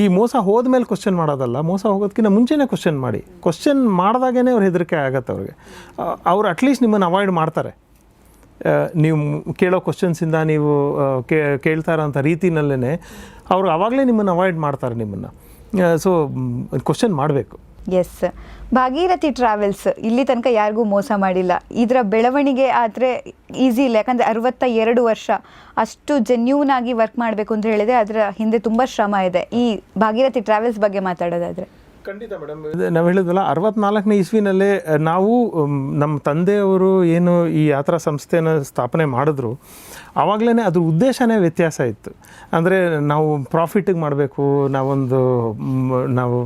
ಈ ಮೋಸ ಹೋದ್ಮೇಲೆ ಕ್ವಶನ್ ಮಾಡೋದಲ್ಲ, ಮೋಸ ಹೋಗೋದಕ್ಕಿಂತ ಮುಂಚೆನೇ ಕ್ವಶನ್ ಮಾಡಿ. ಕ್ವಶನ್ ಮಾಡಿದಾಗೇ ಅವ್ರು ಹೆದರಿಕೆ ಆಗುತ್ತೆ ಅವ್ರಿಗೆ. ಅವ್ರು ಅಟ್ಲೀಸ್ಟ್ ನಿಮ್ಮನ್ನು ಅವಾಯ್ಡ್ ಮಾಡ್ತಾರೆ. ನೀವು ಕೇಳೋ ಕ್ವಶನ್ಸಿಂದ ನೀವು ಕೇಳ್ತಾ ಇರೋಂಥ ರೀತಿನಲ್ಲೇ ಅವ್ರು ಆವಾಗಲೇ ನಿಮ್ಮನ್ನು ಅವಾಯ್ಡ್ ಮಾಡ್ತಾರೆ ನಿಮ್ಮನ್ನು. ಸೊ ಕ್ವಶನ್ ಮಾಡಬೇಕು. ಎಸ್, ಭಾಗೀರಥಿ ಟ್ರಾವೆಲ್ಸ್ ಇಲ್ಲಿ ತನಕ ಯಾರಿಗೂ ಮೋಸ ಮಾಡಿಲ್ಲ. ಇದರ ಬೆಳವಣಿಗೆ ಆದರೆ ಈಸಿ ಇಲ್ಲ, ಯಾಕಂದರೆ 62 ವರ್ಷ ಅಷ್ಟು ಜೆನ್ಯೂನ್ ಆಗಿ ವರ್ಕ್ ಮಾಡಬೇಕು ಅಂತ ಹೇಳಿದರೆ ಅದರ ಹಿಂದೆ ತುಂಬ ಶ್ರಮ ಇದೆ. ಈ ಭಾಗೀರಥಿ ಟ್ರಾವೆಲ್ಸ್ ಬಗ್ಗೆ ಮಾತಾಡೋದಾದರೆ ಖಂಡಿತ ಮೇಡಮ್, ನಾವು ಹೇಳಿದ್ವಲ್ಲ 64ನೇ ಇಸ್ವಿನಲ್ಲೇ ನಾವು ನಮ್ಮ ತಂದೆಯವರು ಏನು ಈ ಯಾತ್ರಾ ಸಂಸ್ಥೆನ ಸ್ಥಾಪನೆ ಮಾಡಿದ್ರು, ಆವಾಗಲೇ ಅದ್ರ ಉದ್ದೇಶನೇ ವ್ಯತ್ಯಾಸ ಇತ್ತು. ಅಂದರೆ ನಾವು ಪ್ರಾಫಿಟಿಗೆ ಮಾಡಬೇಕು, ನಾವು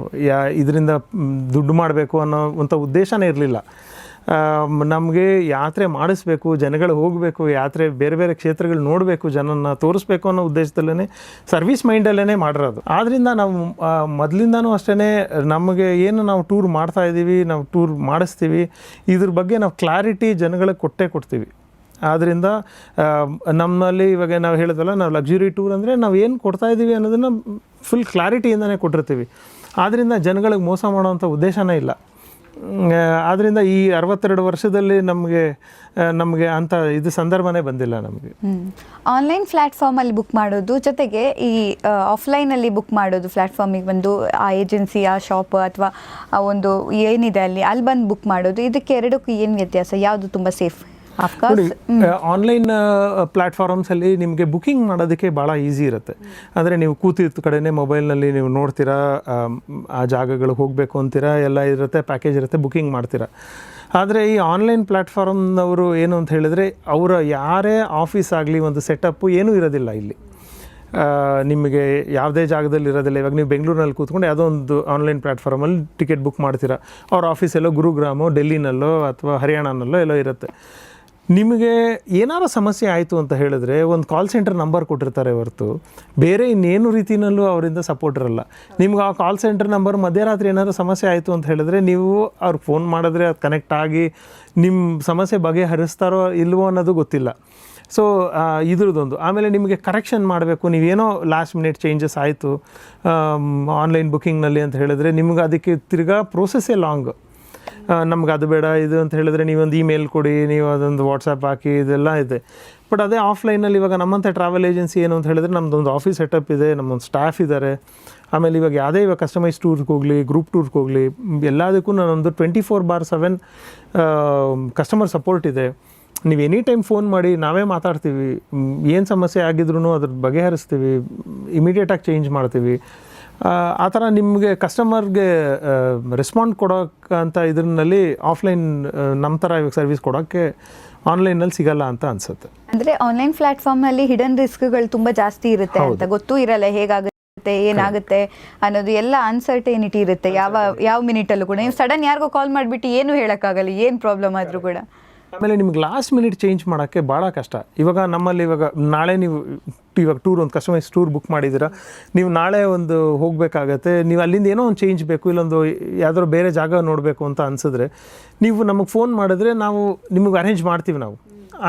ಇದರಿಂದ ದುಡ್ಡು ಮಾಡಬೇಕು ಅನ್ನೋ ಉದ್ದೇಶನೇ ಇರಲಿಲ್ಲ. ನಮಗೆ ಯಾತ್ರೆ ಮಾಡಿಸ್ಬೇಕು, ಜನಗಳು ಹೋಗಬೇಕು, ಯಾತ್ರೆ ಬೇರೆ ಬೇರೆ ಕ್ಷೇತ್ರಗಳು ನೋಡಬೇಕು, ಜನನ ತೋರಿಸ್ಬೇಕು ಅನ್ನೋ ಉದ್ದೇಶದಲ್ಲೇ ಸರ್ವಿಸ್ ಮೈಂಡಲ್ಲೇ ಮಾಡಿರೋದು. ಆದ್ದರಿಂದ ನಾವು ಮೊದಲಿಂದನೂ ಅಷ್ಟೇ ನಮಗೆ ಏನು ನಾವು ಟೂರ್ ಮಾಡ್ತಾ ಇದ್ದೀವಿ, ನಾವು ಟೂರ್ ಮಾಡಿಸ್ತೀವಿ, ಇದ್ರ ಬಗ್ಗೆ ನಾವು ಕ್ಲಾರಿಟಿ ಜನಗಳಿಗೆ ಕೊಡ್ತೀವಿ. ಆದ್ದರಿಂದ ನಮ್ಮಲ್ಲಿ ಇವಾಗ ನಾವು ಹೇಳಿದ್ವಲ್ಲ, ನಾವು ಲಕ್ಸುರಿ ಟೂರ್ ಅಂದರೆ ನಾವು ಏನು ಕೊಡ್ತಾ ಇದ್ದೀವಿ ಅನ್ನೋದನ್ನು ಫುಲ್ ಕ್ಲಾರಿಟಿಯಿಂದನೇ ಕೊಟ್ಟಿರ್ತೀವಿ. ಆದ್ದರಿಂದ ಜನಗಳಿಗೆ ಮೋಸ ಮಾಡೋವಂಥ ಉದ್ದೇಶನೇ ಇಲ್ಲ. ಆದ್ದರಿಂದ ಈ 62 ವರ್ಷದಲ್ಲಿ ನಮಗೆ ಅಂಥ ಇದು ಸಂದರ್ಭನೇ ಬಂದಿಲ್ಲ ನಮಗೆ. ಆನ್ಲೈನ್ ಪ್ಲ್ಯಾಟ್ಫಾರ್ಮಲ್ಲಿ ಬುಕ್ ಮಾಡೋದು ಜೊತೆಗೆ ಈ ಆಫ್ಲೈನಲ್ಲಿ ಬುಕ್ ಮಾಡೋದು, ಪ್ಲ್ಯಾಟ್ಫಾರ್ಮಿಗೆ ಬಂದು ಆ ಏಜೆನ್ಸಿ, ಆ ಶಾಪ್ ಅಥವಾ ಆ ಒಂದು ಏನಿದೆ ಅಲ್ಲಿ ಬಂದು ಬುಕ್ ಮಾಡೋದು, ಇದಕ್ಕೆ ಎರಡಕ್ಕೂ ಏನು ವ್ಯತ್ಯಾಸ? ಯಾವುದು ತುಂಬ ಸೇಫ್? ನೋಡಿ, ಆನ್ಲೈನ್ ಪ್ಲ್ಯಾಟ್ಫಾರ್ಮ್ಸಲ್ಲಿ ನಿಮಗೆ ಬುಕ್ಕಿಂಗ್ ಮಾಡೋದಕ್ಕೆ ಭಾಳ ಈಸಿ ಇರುತ್ತೆ. ಅಂದರೆ ನೀವು ಕೂತಿದ್ದ ಕಡೆನೇ ಮೊಬೈಲ್ನಲ್ಲಿ ನೀವು ನೋಡ್ತೀರಾ, ಆ ಜಾಗಗಳಿಗೆ ಹೋಗಬೇಕು ಅಂತೀರಾ, ಎಲ್ಲ ಇರುತ್ತೆ, ಪ್ಯಾಕೇಜ್ ಇರುತ್ತೆ, ಬುಕ್ಕಿಂಗ್ ಮಾಡ್ತೀರಾ. ಆದರೆ ಈ ಆನ್ಲೈನ್ ಪ್ಲ್ಯಾಟ್ಫಾರ್ಮ್ನವರು ಏನು ಅಂತ ಹೇಳಿದರೆ, ಅವರ ಯಾರೇ ಆಫೀಸ್ ಆಗಲಿ ಒಂದು ಸೆಟಪ್ಪು ಏನೂ ಇರೋದಿಲ್ಲ ಇಲ್ಲಿ. ನಿಮಗೆ ಯಾವುದೇ ಜಾಗದಲ್ಲಿ ಇರೋದಿಲ್ಲ. ಇವಾಗ ನೀವು ಬೆಂಗಳೂರಿನಲ್ಲಿ ಕೂತ್ಕೊಂಡು ಯಾವುದೋ ಒಂದು ಆನ್ಲೈನ್ ಪ್ಲ್ಯಾಟ್ಫಾರ್ಮಲ್ಲಿ ಟಿಕೆಟ್ ಬುಕ್ ಮಾಡ್ತೀರಾ, ಅವ್ರ ಆಫೀಸೆಲ್ಲೋ ಗುರುಗ್ರಾಮೋ, ಡೆಲ್ಲಿನಲ್ಲೋ ಅಥವಾ ಹರಿಯಾಣನಲ್ಲೋ ಎಲ್ಲೋ ಇರುತ್ತೆ. ನಿಮಗೆ ಏನಾರು ಸಮಸ್ಯೆ ಆಯಿತು ಅಂತ ಹೇಳಿದ್ರೆ ಒಂದು ಕಾಲ್ ಸೆಂಟರ್ ನಂಬರ್ ಕೊಟ್ಟಿರ್ತಾರೆ ಹೊರತು ಬೇರೆ ಇನ್ನೇನು ರೀತಿಯಲ್ಲೂ ಅವರಿಂದ ಸಪೋರ್ಟ್ ಇರಲ್ಲ. ನಿಮ್ಗೆ ಆ ಕಾಲ್ ಸೆಂಟರ್ ನಂಬರ್ ಮಧ್ಯರಾತ್ರಿ ಏನಾದರೂ ಸಮಸ್ಯೆ ಆಯಿತು ಅಂತ ಹೇಳಿದ್ರೆ ನೀವು ಅವ್ರಿಗೆ ಫೋನ್ ಮಾಡಿದ್ರೆ ಅದು ಕನೆಕ್ಟ್ ಆಗಿ ನಿಮ್ಮ ಸಮಸ್ಯೆ ಬಗೆಹರಿಸ್ತಾರೋ ಇಲ್ವೋ ಅನ್ನೋದು ಗೊತ್ತಿಲ್ಲ. ಸೊ ಇದ್ರದ್ದೊಂದು. ಆಮೇಲೆ ನಿಮಗೆ ಕರೆಕ್ಷನ್ ಮಾಡಬೇಕು, ನೀವೇನೋ ಲಾಸ್ಟ್ ಮಿನಿಟ್ ಚೇಂಜಸ್ ಆಯಿತು ಆನ್ಲೈನ್ ಬುಕ್ಕಿಂಗ್ನಲ್ಲಿ ಅಂತ ಹೇಳಿದ್ರೆ ನಿಮ್ಗೆ ಅದಕ್ಕೆ ತಿರ್ಗಾ ಪ್ರೋಸೆಸ್ಸೇ ಲಾಂಗ್. ನಮ್ಗೆ ಅದು ಬೇಡ ಇದು ಅಂತ ಹೇಳಿದ್ರೆ ನೀವೊಂದು ಇಮೇಲ್ ಕೊಡಿ, ನೀವು ಅದೊಂದು ವಾಟ್ಸಪ್ ಹಾಕಿ, ಇದೆಲ್ಲ ಇದೆ. ಬಟ್ ಅದೇ ಆಫ್ಲೈನಲ್ಲಿ ಇವಾಗ ನಮ್ಮಂಥ ಟ್ರಾವೆಲ್ ಏಜೆನ್ಸಿ ಏನು ಅಂತ ಹೇಳಿದ್ರೆ ನಮ್ಮದೊಂದು ಆಫೀಸ್ ಸೆಟಪ್ ಇದೆ, ನಮ್ಮೊಂದು ಸ್ಟಾಫ್ ಇದ್ದಾರೆ. ಆಮೇಲೆ ಇವಾಗ ಯಾವುದೇ ಇವಾಗ ಕಸ್ಟಮೈಸ್ ಟೂರ್ಗೆ ಹೋಗಲಿ, ಗ್ರೂಪ್ ಟೂರ್ಗೆ ಹೋಗಲಿ, ಎಲ್ಲದಕ್ಕೂ ನಾನೊಂದು 24/7 ಕಸ್ಟಮರ್ ಸಪೋರ್ಟ್ ಇದೆ. ನೀವು ಎನಿ ಟೈಮ್ ಫೋನ್ ಮಾಡಿ, ನಾವೇ ಮಾತಾಡ್ತೀವಿ. ಏನು ಸಮಸ್ಯೆ ಆಗಿದ್ರು ಅದ್ರ ಬಗೆಹರಿಸ್ತೀವಿ, ಇಮಿಡಿಯೇಟಾಗಿ ಚೇಂಜ್ ಮಾಡ್ತೀವಿ. ಆ ಥರ ನಿಮಗೆ ಕಸ್ಟಮರ್ಗೆ ರೆಸ್ಪಾಂಡ್ ಕೊಡೋಕ್ಕಂಥ ಇದರಲ್ಲಿ ಆಫ್ಲೈನ್ ನಮ್ಮ ಥರ ಇವಾಗ ಸರ್ವಿಸ್ ಕೊಡೋಕ್ಕೆ ಆನ್ಲೈನಲ್ಲಿ ಸಿಗಲ್ಲ ಅಂತ ಅನ್ಸುತ್ತೆ. ಅಂದರೆ ಆನ್ಲೈನ್ ಪ್ಲಾಟ್ಫಾರ್ಮಲ್ಲಿ ಹಿಡನ್ ರಿಸ್ಕ್ಗಳು ತುಂಬ ಜಾಸ್ತಿ ಇರುತ್ತೆ ಅಂತ, ಗೊತ್ತೂ ಇರಲ್ಲ ಹೇಗಾಗುತ್ತೆ ಏನಾಗುತ್ತೆ ಅನ್ನೋದು, ಎಲ್ಲ ಅನ್ಸರ್ಟೇನಿಟಿ ಇರುತ್ತೆ ಯಾವ ಮಿನಿಟಲ್ಲೂ ಕೂಡ. ನೀವು ಸಡನ್ ಯಾರಿಗೋ ಕಾಲ್ ಮಾಡಿಬಿಟ್ಟು ಏನು ಹೇಳೋಕ್ಕಾಗಲ್ಲ, ಏನು ಪ್ರಾಬ್ಲಮ್ ಆದರೂ ಕೂಡ. ಆಮೇಲೆ ನಿಮ್ಗೆ ಲಾಸ್ಟ್ ಮಿನಿಟ್ ಚೇಂಜ್ ಮಾಡೋಕ್ಕೆ ಭಾಳ ಕಷ್ಟ. ಇವಾಗ ನಮ್ಮಲ್ಲಿ ಇವಾಗ ನಾಳೆ ನೀವು ಇವಾಗ ಒಂದು ಕಸ್ಟಮೈಸ್ ಟೂರ್ ಬುಕ್ ಮಾಡಿದ್ದೀರಾ, ನೀವು ನಾಳೆ ಒಂದು ಹೋಗಬೇಕಾಗತ್ತೆ, ನೀವು ಅಲ್ಲಿಂದ ಏನೋ ಒಂದು ಚೇಂಜ್ ಬೇಕು, ಇಲ್ಲೊಂದು ಯಾವ್ದಾದ್ರು ಬೇರೆ ಜಾಗ ನೋಡಬೇಕು ಅಂತ ಅನಿಸಿದ್ರೆ ನೀವು ನಮಗೆ ಫೋನ್ ಮಾಡಿದ್ರೆ ನಾವು ನಿಮಗೆ ಅರೇಂಜ್ ಮಾಡ್ತೀವಿ. ನಾವು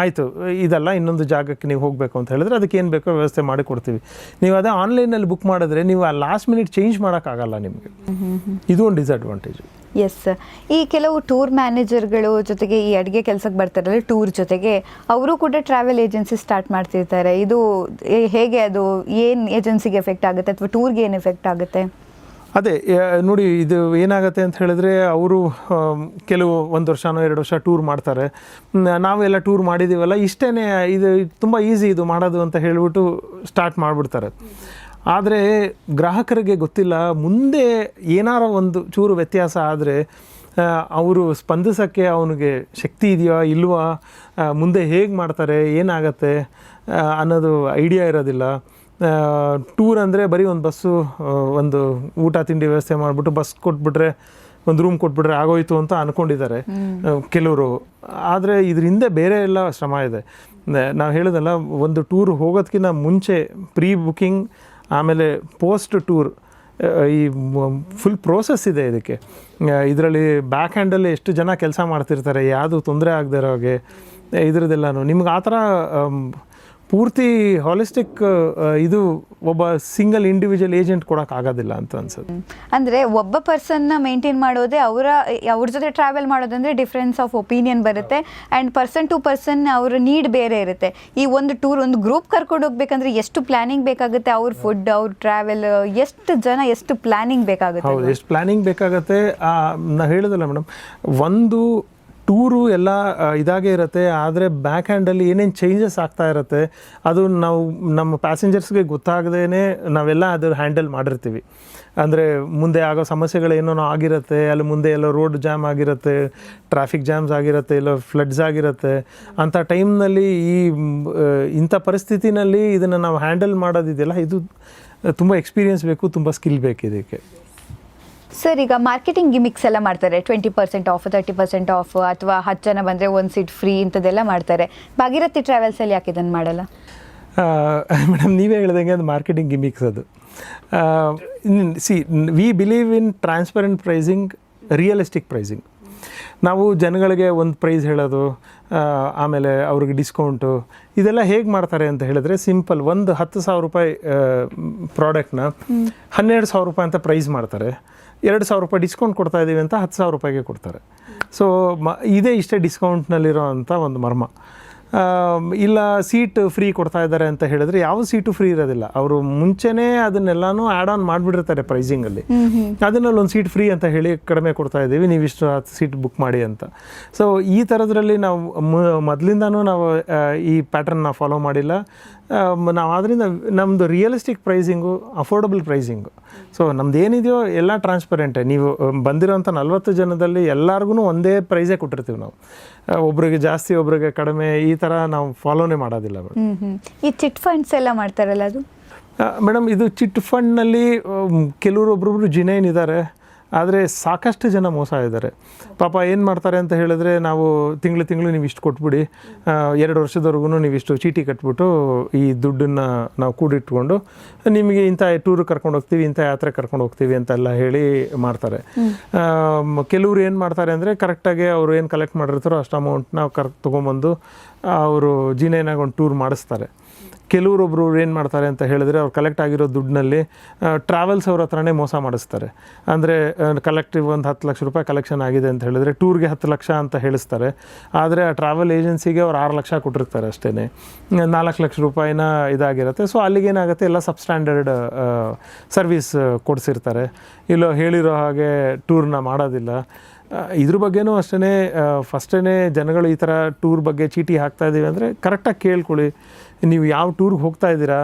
ಆಯಿತು ಇದಲ್ಲ ಇನ್ನೊಂದು ಜಾಗಕ್ಕೆ ನೀವು ಹೋಗಬೇಕು ಅಂತ ಹೇಳಿದ್ರೆ ಅದಕ್ಕೆ ಏನು ಬೇಕೋ ವ್ಯವಸ್ಥೆ ಮಾಡಿ ಕೊಡ್ತೀವಿ. ನೀವು ಅದೇ ಆನ್ಲೈನಲ್ಲಿ ಬುಕ್ ಮಾಡಿದ್ರೆ ನೀವು ಆ ಲಾಸ್ಟ್ ಮಿನಿಟ್ ಚೇಂಜ್ ಮಾಡೋಕ್ಕಾಗಲ್ಲ ನಿಮಗೆ. ಇದು ಒಂದು ಡಿಸ್ಅಡ್ವಾಂಟೇಜ್. ಎಸ್, ಈ ಕೆಲವು ಟೂರ್ ಮ್ಯಾನೇಜರ್ಗಳು ಜೊತೆಗೆ ಈ ಅಡುಗೆ ಕೆಲಸಕ್ಕೆ ಬರ್ತಾರಲ್ಲ ಟೂರ್ ಜೊತೆಗೆ, ಅವರು ಕೂಡ ಟ್ರಾವೆಲ್ ಏಜೆನ್ಸಿ ಸ್ಟಾರ್ಟ್ ಮಾಡ್ತಿರ್ತಾರೆ. ಇದು ಹೇಗೆ, ಅದು ಏನು ಏಜೆನ್ಸಿಗೆ ಎಫೆಕ್ಟ್ ಆಗುತ್ತೆ ಅಥವಾ ಟೂರ್ಗೆ ಏನು ಎಫೆಕ್ಟ್ ಆಗುತ್ತೆ? ಅದೇ ನೋಡಿ, ಇದು ಏನಾಗುತ್ತೆ ಅಂತ ಹೇಳಿದ್ರೆ ಅವರು ಕೆಲವು 1 ವರ್ಷನೋ 2 ವರ್ಷ ಟೂರ್ ಮಾಡ್ತಾರೆ. ನಾವೆಲ್ಲ ಟೂರ್ ಮಾಡಿದ್ದೀವಲ್ಲ, ಇಷ್ಟೇ ಇದು ತುಂಬ ಈಸಿ ಇದು ಮಾಡೋದು ಅಂತ ಹೇಳಿಬಿಟ್ಟು ಸ್ಟಾರ್ಟ್ ಮಾಡಿಬಿಡ್ತಾರೆ. ಆದರೆ ಗ್ರಾಹಕರಿಗೆ ಗೊತ್ತಿಲ್ಲ, ಮುಂದೆ ಏನಾರ ಒಂದು ಚೂರು ವ್ಯತ್ಯಾಸ ಆದರೆ ಅವರು ಸ್ಪಂದಿಸೋಕ್ಕೆ ಅವನಿಗೆ ಶಕ್ತಿ ಇದೆಯಾ ಇಲ್ವಾ, ಮುಂದೆ ಹೇಗೆ ಮಾಡ್ತಾರೆ, ಏನಾಗತ್ತೆ ಅನ್ನೋದು ಐಡಿಯಾ ಇರೋದಿಲ್ಲ. ಟೂರ್ ಅಂದರೆ ಬರೀ ಒಂದು ಬಸ್ಸು, ಒಂದು ಊಟ ತಿಂಡಿ ವ್ಯವಸ್ಥೆ ಮಾಡಿಬಿಟ್ಟು ಬಸ್ ಕೊಟ್ಬಿಟ್ರೆ, ಒಂದು ರೂಮ್ ಕೊಟ್ಬಿಟ್ರೆ ಆಗೋಯ್ತು ಅಂತ ಅಂದ್ಕೊಂಡಿದ್ದಾರೆ ಕೆಲವರು. ಆದರೆ ಇದರಿಂದ ಬೇರೆ ಎಲ್ಲ ಶ್ರಮ ಇದೆ. ನಾವು ಹೇಳೋದಲ್ಲ, ಒಂದು ಟೂರ್ ಹೋಗೋದಕ್ಕಿಂತ ಮುಂಚೆ ಪ್ರೀ ಬುಕ್ಕಿಂಗ್, ಆಮೇಲೆ ಪೋಸ್ಟ್ ಟೂರ್, ಈ ಫುಲ್ ಪ್ರೋಸೆಸ್ ಇದೆ ಇದಕ್ಕೆ. ಇದರಲ್ಲಿ ಬ್ಯಾಕ್ ಹ್ಯಾಂಡಲ್ಲಿ ಎಷ್ಟು ಜನ ಕೆಲಸ ಮಾಡ್ತಿರ್ತಾರೆ, ಯಾವುದು ತೊಂದರೆ ಆಗದೆ ಇರೋ ಹಾಗೆ, ಇದ್ರದ್ದೆಲ್ಲನೂ ನಿಮ್ಗೆ ಆ ಥರ ಪೂರ್ತಿ ಹಾಲಿಸ್ಟಿಕ್ ಇದು ಒಬ್ಬ ಸಿಂಗಲ್ ಇಂಡಿವಿಜುವಲ್ ಏಜೆಂಟ್ ಕೊಡೋಕ್ಕಾಗೋದಿಲ್ಲ ಅಂತ ಅನ್ಸುತ್ತೆ. ಅಂದರೆ ಒಬ್ಬ ಪರ್ಸನ್ನ ಮೇಂಟೈನ್ ಮಾಡೋದೇ ಅವ್ರ ಜೊತೆ ಟ್ರಾವೆಲ್ ಮಾಡೋದಂದರೆ ಡಿಫ್ರೆನ್ಸ್ ಆಫ್ ಒಪಿನಿಯನ್ ಬರುತ್ತೆ. ಆ್ಯಂಡ್ ಪರ್ಸನ್ ಟು ಪರ್ಸನ್ ಅವ್ರ ನೀಡ್ ಬೇರೆ ಇರುತ್ತೆ. ಈ ಒಂದು ಟೂರ್, ಒಂದು ಗ್ರೂಪ್ ಕರ್ಕೊಂಡು ಹೋಗ್ಬೇಕಂದ್ರೆ ಎಷ್ಟು ಪ್ಲಾನಿಂಗ್ ಬೇಕಾಗುತ್ತೆ, ಅವ್ರ ಫುಡ್, ಅವ್ರ ಟ್ರಾವೆಲ್, ಎಷ್ಟು ಜನ, ಎಷ್ಟು ಪ್ಲಾನಿಂಗ್ ಬೇಕಾಗುತ್ತೆ. ಹೌದು, ಎಷ್ಟು ಪ್ಲಾನಿಂಗ್ ಬೇಕಾಗುತ್ತೆ. ನಾ ಹೇಳಿದಲ್ಲ ಮೇಡಮ್, ಒಂದು ಟೂರು ಎಲ್ಲ ಇದಾಗೇ ಇರುತ್ತೆ, ಆದರೆ ಬ್ಯಾಕ್ ಹ್ಯಾಂಡಲ್ಲಿ ಏನೇನು ಚೇಂಜಸ್ ಆಗ್ತಾ ಇರುತ್ತೆ ಅದು ನಾವು ನಮ್ಮ ಪ್ಯಾಸೆಂಜರ್ಸ್ಗೆ ಗೊತ್ತಾಗದೇ ನಾವೆಲ್ಲ ಅದು ಹ್ಯಾಂಡಲ್ ಮಾಡಿರ್ತೀವಿ. ಅಂದರೆ ಮುಂದೆ ಆಗೋ ಸಮಸ್ಯೆಗಳೇನೋ ಆಗಿರುತ್ತೆ, ಅಲ್ಲಿ ಮುಂದೆ ಎಲ್ಲೋ ರೋಡ್ ಜಾಮ್ ಆಗಿರುತ್ತೆ, ಟ್ರಾಫಿಕ್ ಜಾಮ್ಸ್ ಆಗಿರುತ್ತೆ, ಎಲ್ಲೋ ಫ್ಲಡ್ಸ್ ಆಗಿರುತ್ತೆ. ಅಂಥ ಟೈಮ್ನಲ್ಲಿ ಇಂಥ ಪರಿಸ್ಥಿತಿನಲ್ಲಿ ಇದನ್ನು ನಾವು ಹ್ಯಾಂಡಲ್ ಮಾಡೋದಿದೆಯಲ್ಲ, ಇದು ತುಂಬ ಎಕ್ಸ್ಪೀರಿಯನ್ಸ್ ಬೇಕು, ತುಂಬ ಸ್ಕಿಲ್ ಬೇಕು ಇದಕ್ಕೆ. ಸರ್, ಈಗ ಮಾರ್ಕೆಟಿಂಗ್ ಗಿಮಿಕ್ಸ್ ಎಲ್ಲ ಮಾಡ್ತಾರೆ, 20% ಆಫ್, 30% ಆಫ್, ಅಥವಾ 10 ಜನ ಬಂದರೆ 1 ಸೀಟ್ ಫ್ರೀ, ಇಂಥದ್ದೆಲ್ಲ ಮಾಡ್ತಾರೆ. ಭಾಗೀರಥಿ ಟ್ರಾವೆಲ್ಸಲ್ಲಿ ಯಾಕೆ ಇದನ್ನು ಮಾಡಲ್ಲ? ಮೇಡಮ್, ನೀವೇ ಹೇಳ್ದಂಗೆ ಅದು ಮಾರ್ಕೆಟಿಂಗ್ ಗಿಮಿಕ್ಸ್. ಅದು we believe in transparent pricing, realistic pricing. ನಾವು ಜನಗಳಿಗೆ ಒಂದು ಪ್ರೈಸ್ ಹೇಳೋದು, ಆಮೇಲೆ ಅವ್ರಿಗೆ ಡಿಸ್ಕೌಂಟು, ಇದೆಲ್ಲ ಹೇಗೆ ಮಾಡ್ತಾರೆ ಅಂತ ಹೇಳಿದ್ರೆ ಸಿಂಪಲ್. ಒಂದು 10,000 ರೂಪಾಯಿ ಪ್ರಾಡಕ್ಟ್ನ 12,000 ರೂಪಾಯಿ ಅಂತ ಪ್ರೈಸ್ ಮಾಡ್ತಾರೆ, 2,000 ರೂಪಾಯಿ ಡಿಸ್ಕೌಂಟ್ ಕೊಡ್ತಾ ಇದ್ದೀವಿ ಅಂತ 10,000 ರೂಪಾಯಿಗೆ ಕೊಡ್ತಾರೆ. ಸೊ ಇದೇ ಇಷ್ಟೇ ಡಿಸ್ಕೌಂಟ್ನಲ್ಲಿರೋ ಅಂಥ ಒಂದು ಮರ್ಮ. ಇಲ್ಲ ಸೀಟ್ ಫ್ರೀ ಕೊಡ್ತಾ ಇದ್ದಾರೆ ಅಂತ ಹೇಳಿದ್ರೆ ಯಾವ ಸೀಟು ಫ್ರೀ ಇರೋದಿಲ್ಲ. ಅವರು ಮುಂಚೆನೇ ಅದನ್ನೆಲ್ಲನೂ ಆ್ಯಡ್ ಆನ್ ಮಾಡಿಬಿಟ್ಟಿರ್ತಾರೆ ಪ್ರೈಸಿಂಗಲ್ಲಿ. ಅದನ್ನಲ್ಲಿ ಒಂದು ಸೀಟ್ ಫ್ರೀ ಅಂತ ಹೇಳಿ ಕಡಿಮೆ ಕೊಡ್ತಾ ಇದ್ದೀವಿ, ನೀವು ಇಷ್ಟು ಸೀಟ್ ಬುಕ್ ಮಾಡಿ ಅಂತ. ಸೊ ಈ ಥರದ್ರಲ್ಲಿ ನಾವು ಮೊದಲಿಂದನೂ ನಾವು ಈ ಪ್ಯಾಟರ್ನ್ ನಾವು ಫಾಲೋ ಮಾಡಿಲ್ಲ. ನಾವು ಆದ್ದರಿಂದ ನಮ್ಮದು realistic pricing, affordable pricing. So ನಮ್ದು ಏನಿದೆಯೋ ಎಲ್ಲ ಟ್ರಾನ್ಸ್ಪರೆಂಟೇ. ನೀವು ಬಂದಿರೋಂಥ 40 ಜನದಲ್ಲಿ ಎಲ್ಲರಿಗೂ ಒಂದೇ ಪ್ರೈಸೇ ಕೊಟ್ಟಿರ್ತೀವಿ ನಾವು. ಒಬ್ರಿಗೆ ಜಾಸ್ತಿ, ಒಬ್ರಿಗೆ ಕಡಿಮೆ, ಈ ಥರ ನಾವು ಫಾಲೋನೇ ಮಾಡೋದಿಲ್ಲ ಮೇಡಮ್. ಈ ಚಿಟ್ ಫಂಡ್ಸ್ ಎಲ್ಲ ಮಾಡ್ತಾರಲ್ಲ ಅದು ಮೇಡಮ್, ಇದು ಚಿಟ್ ಫಂಡ್ನಲ್ಲಿ ಒಬ್ಬೊಬ್ರು ಜಿನೇನ್ ಇದ್ದಾರೆ, ಆದರೆ ಸಾಕಷ್ಟು ಜನ ಮೋಸ ಇದ್ದಾರೆ. ಪಾಪ ಏನು ಮಾಡ್ತಾರೆ ಅಂತ ಹೇಳಿದ್ರೆ, ನಾವು ತಿಂಗಳು ನೀವು ಇಷ್ಟು ಕೊಟ್ಬಿಡಿ, 2 ವರ್ಷದವರೆಗೂ ನೀವು ಇಷ್ಟು ಚೀಟಿ ಕಟ್ಬಿಟ್ಟು ಈ ದುಡ್ಡನ್ನು ನಾವು ಕೂಡಿಟ್ಕೊಂಡು ನಿಮಗೆ ಇಂಥ ಟೂರ್ ಕರ್ಕೊಂಡು ಹೋಗ್ತೀವಿ, ಇಂಥ ಯಾತ್ರೆ ಕರ್ಕೊಂಡು ಹೋಗ್ತೀವಿ ಅಂತೆಲ್ಲ ಹೇಳಿ ಮಾಡ್ತಾರೆ. ಕೆಲವರು ಏನು ಮಾಡ್ತಾರೆ ಅಂದರೆ, ಕರೆಕ್ಟಾಗಿ ಅವರು ಏನು ಕಲೆಕ್ಟ್ ಮಾಡಿರ್ತಾರೋ ಅಷ್ಟು ಅಮೌಂಟ್ನ ತೊಗೊಂಬಂದು ಅವರು ಜಿನೇನಾಗ ಒಂದು ಟೂರ್ ಮಾಡಿಸ್ತಾರೆ. ಕೆಲವರೊಬ್ಬರು ಏನು ಮಾಡ್ತಾರೆ ಅಂತ ಹೇಳಿದ್ರೆ ಅವ್ರು ಕಲೆಕ್ಟ್ ಆಗಿರೋ ದುಡ್ಡಿನಲ್ಲಿ ಟ್ರಾವೆಲ್ಸ್ ಅವ್ರ ಹತ್ರನೇ ಮೋಸ ಮಾಡಿಸ್ತಾರೆ. ಅಂದರೆ ಕಲೆಕ್ಟಿವ್ ಒಂದು 10 ಲಕ್ಷ ರೂಪಾಯಿ ಕಲೆಕ್ಷನ್ ಆಗಿದೆ ಅಂತ ಹೇಳಿದ್ರೆ ಟೂರ್ಗೆ 10 ಲಕ್ಷ ಅಂತ ಹೇಳಿಸ್ತಾರೆ. ಆದರೆ ಆ ಟ್ರಾವೆಲ್ ಏಜೆನ್ಸಿಗೆ ಅವ್ರು 6 ಲಕ್ಷ ಕೊಟ್ಟಿರ್ತಾರೆ ಅಷ್ಟೇ, 4 ಲಕ್ಷ ರೂಪಾಯಿನ ಇದಾಗಿರುತ್ತೆ. ಸೊ ಅಲ್ಲಿಗೇನಾಗುತ್ತೆ, ಎಲ್ಲ ಸಬ್ಸ್ಟ್ಯಾಂಡರ್ಡ್ ಸರ್ವಿಸ್ ಕೊಡಿಸಿರ್ತಾರೆ, ಇಲ್ಲೋ ಹೇಳಿರೋ ಹಾಗೆ ಟೂರ್ನ ಮಾಡೋದಿಲ್ಲ. ಇದ್ರ ಬಗ್ಗೆನೂ ಅಷ್ಟೇ ಫಸ್ಟೇ ಜನಗಳು ಈ ಥರ ಟೂರ್ ಬಗ್ಗೆ ಚೀಟಿ ಹಾಕ್ತಾ ಇದ್ದೀವಿ ಅಂದರೆ ಕರೆಕ್ಟಾಗಿ ಕೇಳ್ಕೊಳ್ಳಿ. ನೀವು ಯಾವ ಟೂರ್ಗೆ ಹೋಗ್ತಾ ಇದ್ದೀರಾ,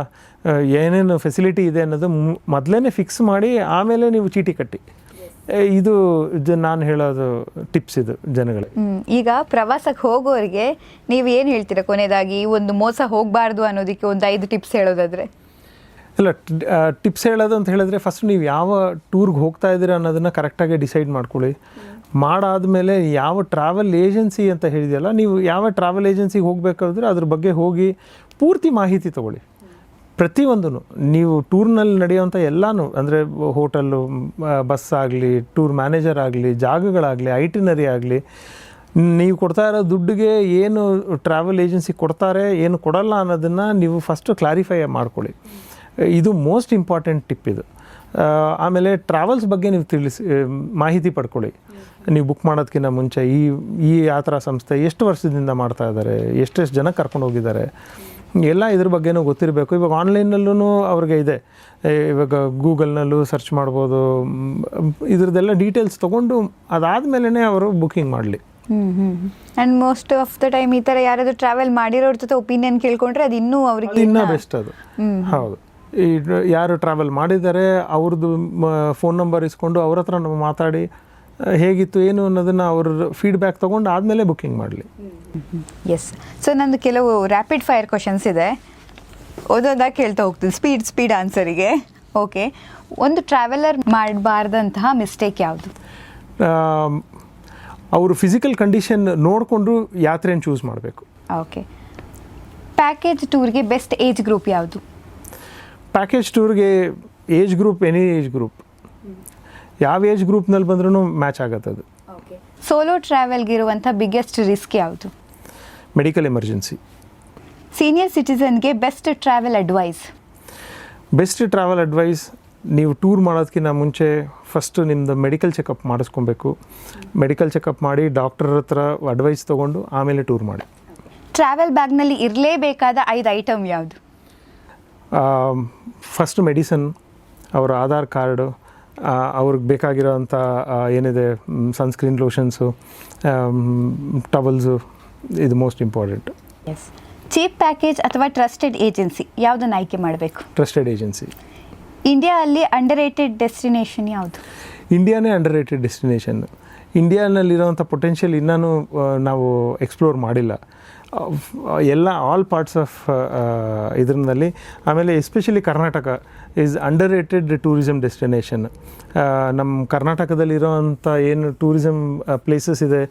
ಏನೇನು ಫೆಸಿಲಿಟಿ ಇದೆ ಅನ್ನೋದು ಮೊದಲೇ ಫಿಕ್ಸ್ ಮಾಡಿ ಆಮೇಲೆ ನೀವು ಚೀಟಿ ಕಟ್ಟಿ. ಇದು ನಾನು ಹೇಳೋದು ಟಿಪ್ಸ್ ಇದು ಜನಗಳಿಗೆ. ಈಗ ಪ್ರವಾಸಕ್ಕೆ ಹೋಗೋರಿಗೆ ನೀವು ಏನು ಹೇಳ್ತೀರಾ ಕೊನೆಯದಾಗಿ, ಒಂದು ಮೋಸ ಹೋಗಬಾರ್ದು ಅನ್ನೋದಕ್ಕೆ ಒಂದು 5 ಟಿಪ್ಸ್ ಹೇಳೋದಾದರೆ? ಇಲ್ಲ, ಟಿಪ್ಸ್ ಹೇಳೋದು ಅಂತ ಹೇಳಿದ್ರೆ ಫಸ್ಟ್ ನೀವು ಯಾವ ಟೂರ್ಗೆ ಹೋಗ್ತಾ ಇದ್ದೀರಾ ಅನ್ನೋದನ್ನು ಕರೆಕ್ಟಾಗಿ ಡಿಸೈಡ್ ಮಾಡ್ಕೊಳ್ಳಿ. ಮಾಡಾದಮೇಲೆ ಯಾವ ಟ್ರಾವೆಲ್ ಏಜೆನ್ಸಿ ಅಂತ ಹೇಳಿದೆಯಲ್ಲ, ನೀವು ಯಾವ ಟ್ರಾವೆಲ್ ಏಜೆನ್ಸಿಗೆ ಹೋಗಬೇಕಾದ್ರೆ ಅದ್ರ ಬಗ್ಗೆ ಹೋಗಿ ಪೂರ್ತಿ ಮಾಹಿತಿ ತೊಗೊಳ್ಳಿ. ಪ್ರತಿಯೊಂದು ನೀವು ಟೂರ್ನಲ್ಲಿ ನಡೆಯುವಂಥ ಎಲ್ಲನೂ, ಅಂದರೆ ಹೋಟೆಲ್ಲು, ಬಸ್ ಆಗಲಿ, ಟೂರ್ ಮ್ಯಾನೇಜರ್ ಆಗಲಿ, ಜಾಗಗಳಾಗಲಿ, ಐಟಿನರಿ ಆಗಲಿ, ನೀವು ಕೊಡ್ತಾ ಇರೋ ದುಡ್ಡಿಗೆ ಏನು ಟ್ರಾವೆಲ್ ಏಜೆನ್ಸಿ ಕೊಡ್ತಾರೆ, ಏನು ಕೊಡಲ್ಲ ಅನ್ನೋದನ್ನು ನೀವು ಫಸ್ಟು ಕ್ಲಾರಿಫೈ ಮಾಡ್ಕೊಳ್ಳಿ. ಇದು ಮೋಸ್ಟ್ ಇಂಪಾರ್ಟೆಂಟ್ ಟಿಪ್ ಇದು. ಆಮೇಲೆ ಟ್ರಾವೆಲ್ಸ್ ಬಗ್ಗೆ ನೀವು ಮಾಹಿತಿ ಪಡ್ಕೊಳ್ಳಿ. ನೀವು ಬುಕ್ ಮಾಡೋದಕ್ಕಿಂತ ಮುಂಚೆ ಈ ಯಾತ್ರಾ ಸಂಸ್ಥೆ ಎಷ್ಟು ವರ್ಷದಿಂದ ಮಾಡ್ತಾ ಇದ್ದಾರೆ, ಎಷ್ಟೆಷ್ಟು ಜನ ಕರ್ಕೊಂಡು ಹೋಗಿದ್ದಾರೆ, ಎಲ್ಲ ಇದ್ರ ಬಗ್ಗೆನೂ ಗೊತ್ತಿರಬೇಕು. ಇವಾಗ ಆನ್ಲೈನಲ್ಲೂ ಅವ್ರಿಗೆ ಇದೆ, ಇವಾಗ ಗೂಗಲ್ನಲ್ಲೂ ಸರ್ಚ್ ಮಾಡ್ಬೋದು. ಇದ್ರದ್ದೆಲ್ಲ ಡೀಟೇಲ್ಸ್ ತೊಗೊಂಡು ಅದಾದಮೇಲೆ ಅವರು ಬುಕ್ಕಿಂಗ್ ಮಾಡಲಿ. And most of the time ಈ ಥರ ಯಾರಾದರೂ ಟ್ರಾವೆಲ್ ಮಾಡಿರೋರ ಜೊತೆ ಒಪಿನಿಯನ್ ಕೇಳ್ಕೊಂಡ್ರೆ ಅದು ಇನ್ನೂ ಅವ್ರಿಗೆ ಇನ್ನೂ ಬೆಸ್ಟ್ ಅದು. ಹೌದು, ಈ ಯಾರು ಟ್ರಾವೆಲ್ ಮಾಡಿದ್ದಾರೆ ಅವ್ರದ್ದು ಫೋನ್ ನಂಬರ್ ಇಸ್ಕೊಂಡು ಅವ್ರ ಹತ್ರ ನಾವು ಮಾತಾಡಿ ಹೇಗಿತ್ತು ಏನು ಅನ್ನೋದನ್ನು ಅವ್ರ ಫೀಡ್ಬ್ಯಾಕ್ ತೊಗೊಂಡು ಆದಮೇಲೆ ಬುಕ್ಕಿಂಗ್ ಮಾಡಲಿ. ಎಸ್. ಸೊ ನಂದು ಕೆಲವು ರ್ಯಾಪಿಡ್ ಫೈರ್ ಕ್ವಶನ್ಸ್ ಇದೆ, ಓದೋದಾಗಿ ಕೇಳ್ತಾ ಹೋಗ್ತೀನಿ, ಸ್ಪೀಡ್ ಆನ್ಸರಿಗೆ. ಓಕೆ, ಒಂದು ಟ್ರಾವೆಲರ್ ಮಾಡಬಾರ್ದಂತಹ ಮಿಸ್ಟೇಕ್ ಯಾವುದು? ಅವರು ಫಿಸಿಕಲ್ ಕಂಡೀಷನ್ ನೋಡಿಕೊಂಡು ಯಾತ್ರೆಯನ್ನು ಚೂಸ್ ಮಾಡಬೇಕು. ಓಕೆ. ಪ್ಯಾಕೇಜ್ ಟೂರ್ಗೆ ಬೆಸ್ಟ್ ಏಜ್ ಗ್ರೂಪ್ ಯಾವುದು? ಪ್ಯಾಕೇಜ್ ಟೂರ್ಗೆ age group, any age group, ಯಾವ ಏಜ್ ಗ್ರೂಪ್ನಲ್ಲಿ ಬಂದ್ರೂ ಮ್ಯಾಚ್ ಆಗುತ್ತೆ ಅದು. ಓಕೆ. ಸೋಲೋ ಟ್ರಾವೆಲ್ಗಿರುವಂಥ ಬಿಗ್ಗೆಸ್ಟ್ ರಿಸ್ಕ್ ಯಾವುದು? Medical emergency. ಸೀನಿಯರ್ ಸಿಟಿಸನ್ಗೆ best travel advice? Best travel advice, ನೀವು ಟೂರ್ ಮಾಡೋದಕ್ಕಿಂತ ಮುಂಚೆ ಫಸ್ಟು ನಿಮ್ಮದು ಮೆಡಿಕಲ್ ಚೆಕಪ್ ಮಾಡಿಸ್ಕೊಬೇಕು. ಮೆಡಿಕಲ್ ಚೆಕಪ್ ಮಾಡಿ ಡಾಕ್ಟರ್ ಹತ್ರ ಅಡ್ವೈಸ್ ತೊಗೊಂಡು ಆಮೇಲೆ ಟೂರ್ ಮಾಡಿ. ಟ್ರಾವೆಲ್ ಬ್ಯಾಗ್ನಲ್ಲಿ ಇರಲೇಬೇಕಾದ 5 ಐಟಮ್ ಯಾವುದು? ಫಸ್ಟು ಮೆಡಿಸನ್, ಅವರ ಆಧಾರ್ ಕಾರ್ಡು, ಅವ್ರಿಗೆ ಬೇಕಾಗಿರೋವಂಥ ಏನಿದೆ ಸನ್ಸ್ಕ್ರೀನ್, ಲೋಷನ್ಸು, ಟವಲ್ಸು, ಇದು most important. Yes. Cheap package ಅಥವಾ ಟ್ರಸ್ಟೆಡ್ ಏಜೆನ್ಸಿ ಯಾವುದನ್ನು ಆಯ್ಕೆ ಮಾಡಬೇಕು? Trusted agency. ಇಂಡಿಯಾ ಅಲ್ಲಿ ಅಂಡರ್ ರೇಟೆಡ್ ಡೆಸ್ಟಿನೇಷನ್ ಯಾವುದು? ಇಂಡಿಯಾನೇ ಅಂಡರ್ ರೇಟೆಡ್ ಡೆಸ್ಟಿನೇಷನ್. ಇಂಡಿಯಾನಲ್ಲಿರೋವಂಥ ಪೊಟೆನ್ಷಿಯಲ್ ಇನ್ನೂ ನಾವು ಎಕ್ಸ್ಪ್ಲೋರ್ ಮಾಡಿಲ್ಲ, ಎಲ್ಲ ಆಲ್ ಪಾರ್ಟ್ಸ್ ಆಫ್ ಇದರಲ್ಲಿ. ಆಮೇಲೆ especially Karnataka is under rated tourism destination. ನಮ್ಮ ಕರ್ನಾಟಕದಲ್ಲಿರೋವಂಥ ಏನು ಟೂರಿಸಮ್ ಪ್ಲೇಸಸ್ ಇದೆ,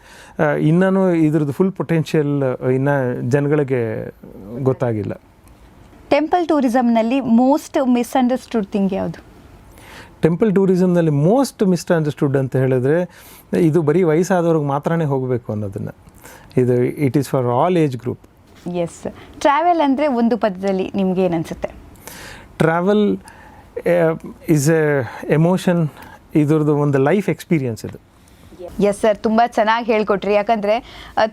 ಇನ್ನೂ ಇದ್ರದ್ದು ಫುಲ್ ಪೊಟೆನ್ಷಿಯಲ್ ಇನ್ನೂ ಜನಗಳಿಗೆ ಗೊತ್ತಾಗಿಲ್ಲ. ಟೆಂಪಲ್ ಟೂರಿಸಮ್ನಲ್ಲಿ ಮೋಸ್ಟ್ ಮಿಸ್ಅಂಡರ್ಸ್ಟುಡ್ ಥಿಂಗ್ ಯಾವುದು? ಟೆಂಪಲ್ ಟೂರಿಸಮ್ನಲ್ಲಿ ಮೋಸ್ಟ್ ಮಿಸ್ಅಂಡರ್ಸ್ಟುಡ್ ಅಂತ ಹೇಳಿದ್ರೆ ಇದು ಬರೀ ವಯಸ್ಸಾದವ್ರಿಗೆ ಮಾತ್ರನೇ ಹೋಗಬೇಕು ಅನ್ನೋದನ್ನು. ಇದು it is for all age group. Yes. Travel ಅಂದರೆ ಒಂದು ಪದದಲ್ಲಿ ನಿಮ್ಗೆ ಏನು ಅನಿಸುತ್ತೆ? ಟ್ರಾವೆಲ್ ಈಸ್ ಎ ಎಮೋಷನ್, ಇದ್ರದ್ದು ಒಂದು ಲೈಫ್ ಎಕ್ಸ್ಪೀರಿಯನ್ಸ್ ಇದು. ಎಸ್ ಸರ್, ತುಂಬ ಚೆನ್ನಾಗಿ ಹೇಳ್ಕೊಟ್ರಿ. ಯಾಕಂದರೆ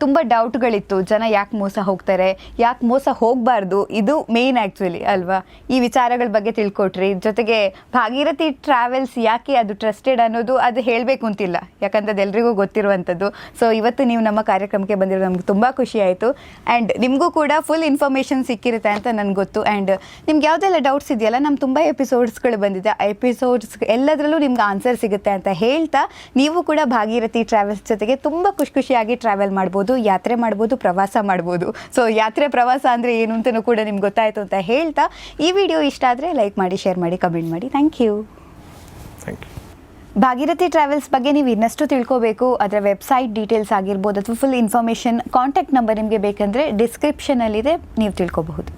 ತುಂಬ ಡೌಟ್ಗಳಿತ್ತು, ಜನ ಯಾಕೆ ಮೋಸ ಹೋಗ್ತಾರೆ, ಯಾಕೆ ಮೋಸ ಹೋಗಬಾರ್ದು, ಇದು ಮೇಯ್ನ್ ಆ್ಯಕ್ಚುಲಿ ಅಲ್ವಾ. ಈ ವಿಚಾರಗಳ ಬಗ್ಗೆ ತಿಳ್ಕೊಟ್ರಿ. ಜೊತೆಗೆ ಭಾಗೀರಥಿ ಟ್ರಾವೆಲ್ಸ್ ಯಾಕೆ ಅದು ಟ್ರಸ್ಟೆಡ್ ಅನ್ನೋದು ಅದು ಹೇಳಬೇಕು ಅಂತಿಲ್ಲ, ಯಾಕಂದ್ರೆ ಅದು ಎಲ್ರಿಗೂ ಗೊತ್ತಿರುವಂಥದ್ದು. ಸೊ ಇವತ್ತು ನೀವು ನಮ್ಮ ಕಾರ್ಯಕ್ರಮಕ್ಕೆ ಬಂದಿರೋದು ನಮ್ಗೆ ತುಂಬ ಖುಷಿ ಆಯಿತು. ಆ್ಯಂಡ್ ನಿಮಗೂ ಕೂಡ ಫುಲ್ ಇನ್ಫಾರ್ಮೇಷನ್ ಸಿಕ್ಕಿರುತ್ತೆ ಅಂತ ನನಗೆ ಗೊತ್ತು. ಆ್ಯಂಡ್ ನಿಮ್ಗೆ ಯಾವುದೆಲ್ಲ ಡೌಟ್ಸ್ ಇದೆಯಲ್ಲ, ನಮ್ಮ ತುಂಬ ಎಪಿಸೋಡ್ಸ್ಗಳು ಬಂದಿದೆ, ಆ ಎಪಿಸೋಡ್ಸ್ ಎಲ್ಲದರಲ್ಲೂ ನಿಮ್ಗೆ ಆನ್ಸರ್ ಸಿಗುತ್ತೆ ಅಂತ ಹೇಳ್ತಾ, ನೀವು ಕೂಡ ಭಾಗೀರಥಿ ಟ್ರಾವೆಲ್ಸ್ ಜೊತೆಗೆ ತುಂಬ ಖುಷಿಯಾಗಿ ಟ್ರಾವೆಲ್ ಮಾಡ್ಬೋದು, ಯಾತ್ರೆ ಮಾಡ್ಬೋದು, ಪ್ರವಾಸ ಮಾಡ್ಬೋದು. ಸೊ ಯಾತ್ರೆ ಪ್ರವಾಸ ಅಂದರೆ ಏನು ಅಂತಲೂ ಕೂಡ ನಿಮ್ಗೆ ಗೊತ್ತಾಯಿತು ಅಂತ ಹೇಳ್ತಾ, ಈ ವಿಡಿಯೋ ಇಷ್ಟ ಆದರೆ ಲೈಕ್ ಮಾಡಿ, ಶೇರ್ ಮಾಡಿ, ಕಮೆಂಟ್ ಮಾಡಿ. Thank you. ಭಾಗೀರಥಿ ಟ್ರಾವೆಲ್ಸ್ ಬಗ್ಗೆ ನೀವು ಇನ್ನಷ್ಟು ತಿಳ್ಕೋಬೇಕು, ಅದರ ವೆಬ್ಸೈಟ್ ಡೀಟೇಲ್ಸ್ ಆಗಿರ್ಬೋದು ಅಥವಾ ಫುಲ್ ಇನ್ಫಾರ್ಮೇಷನ್, ಕಾಂಟ್ಯಾಕ್ಟ್ ನಂಬರ್ ನಿಮಗೆ ಬೇಕಂದರೆ ಡಿಸ್ಕ್ರಿಪ್ಷನಲ್ಲಿದೆ, ನೀವು ತಿಳ್ಕೊಬಹುದು.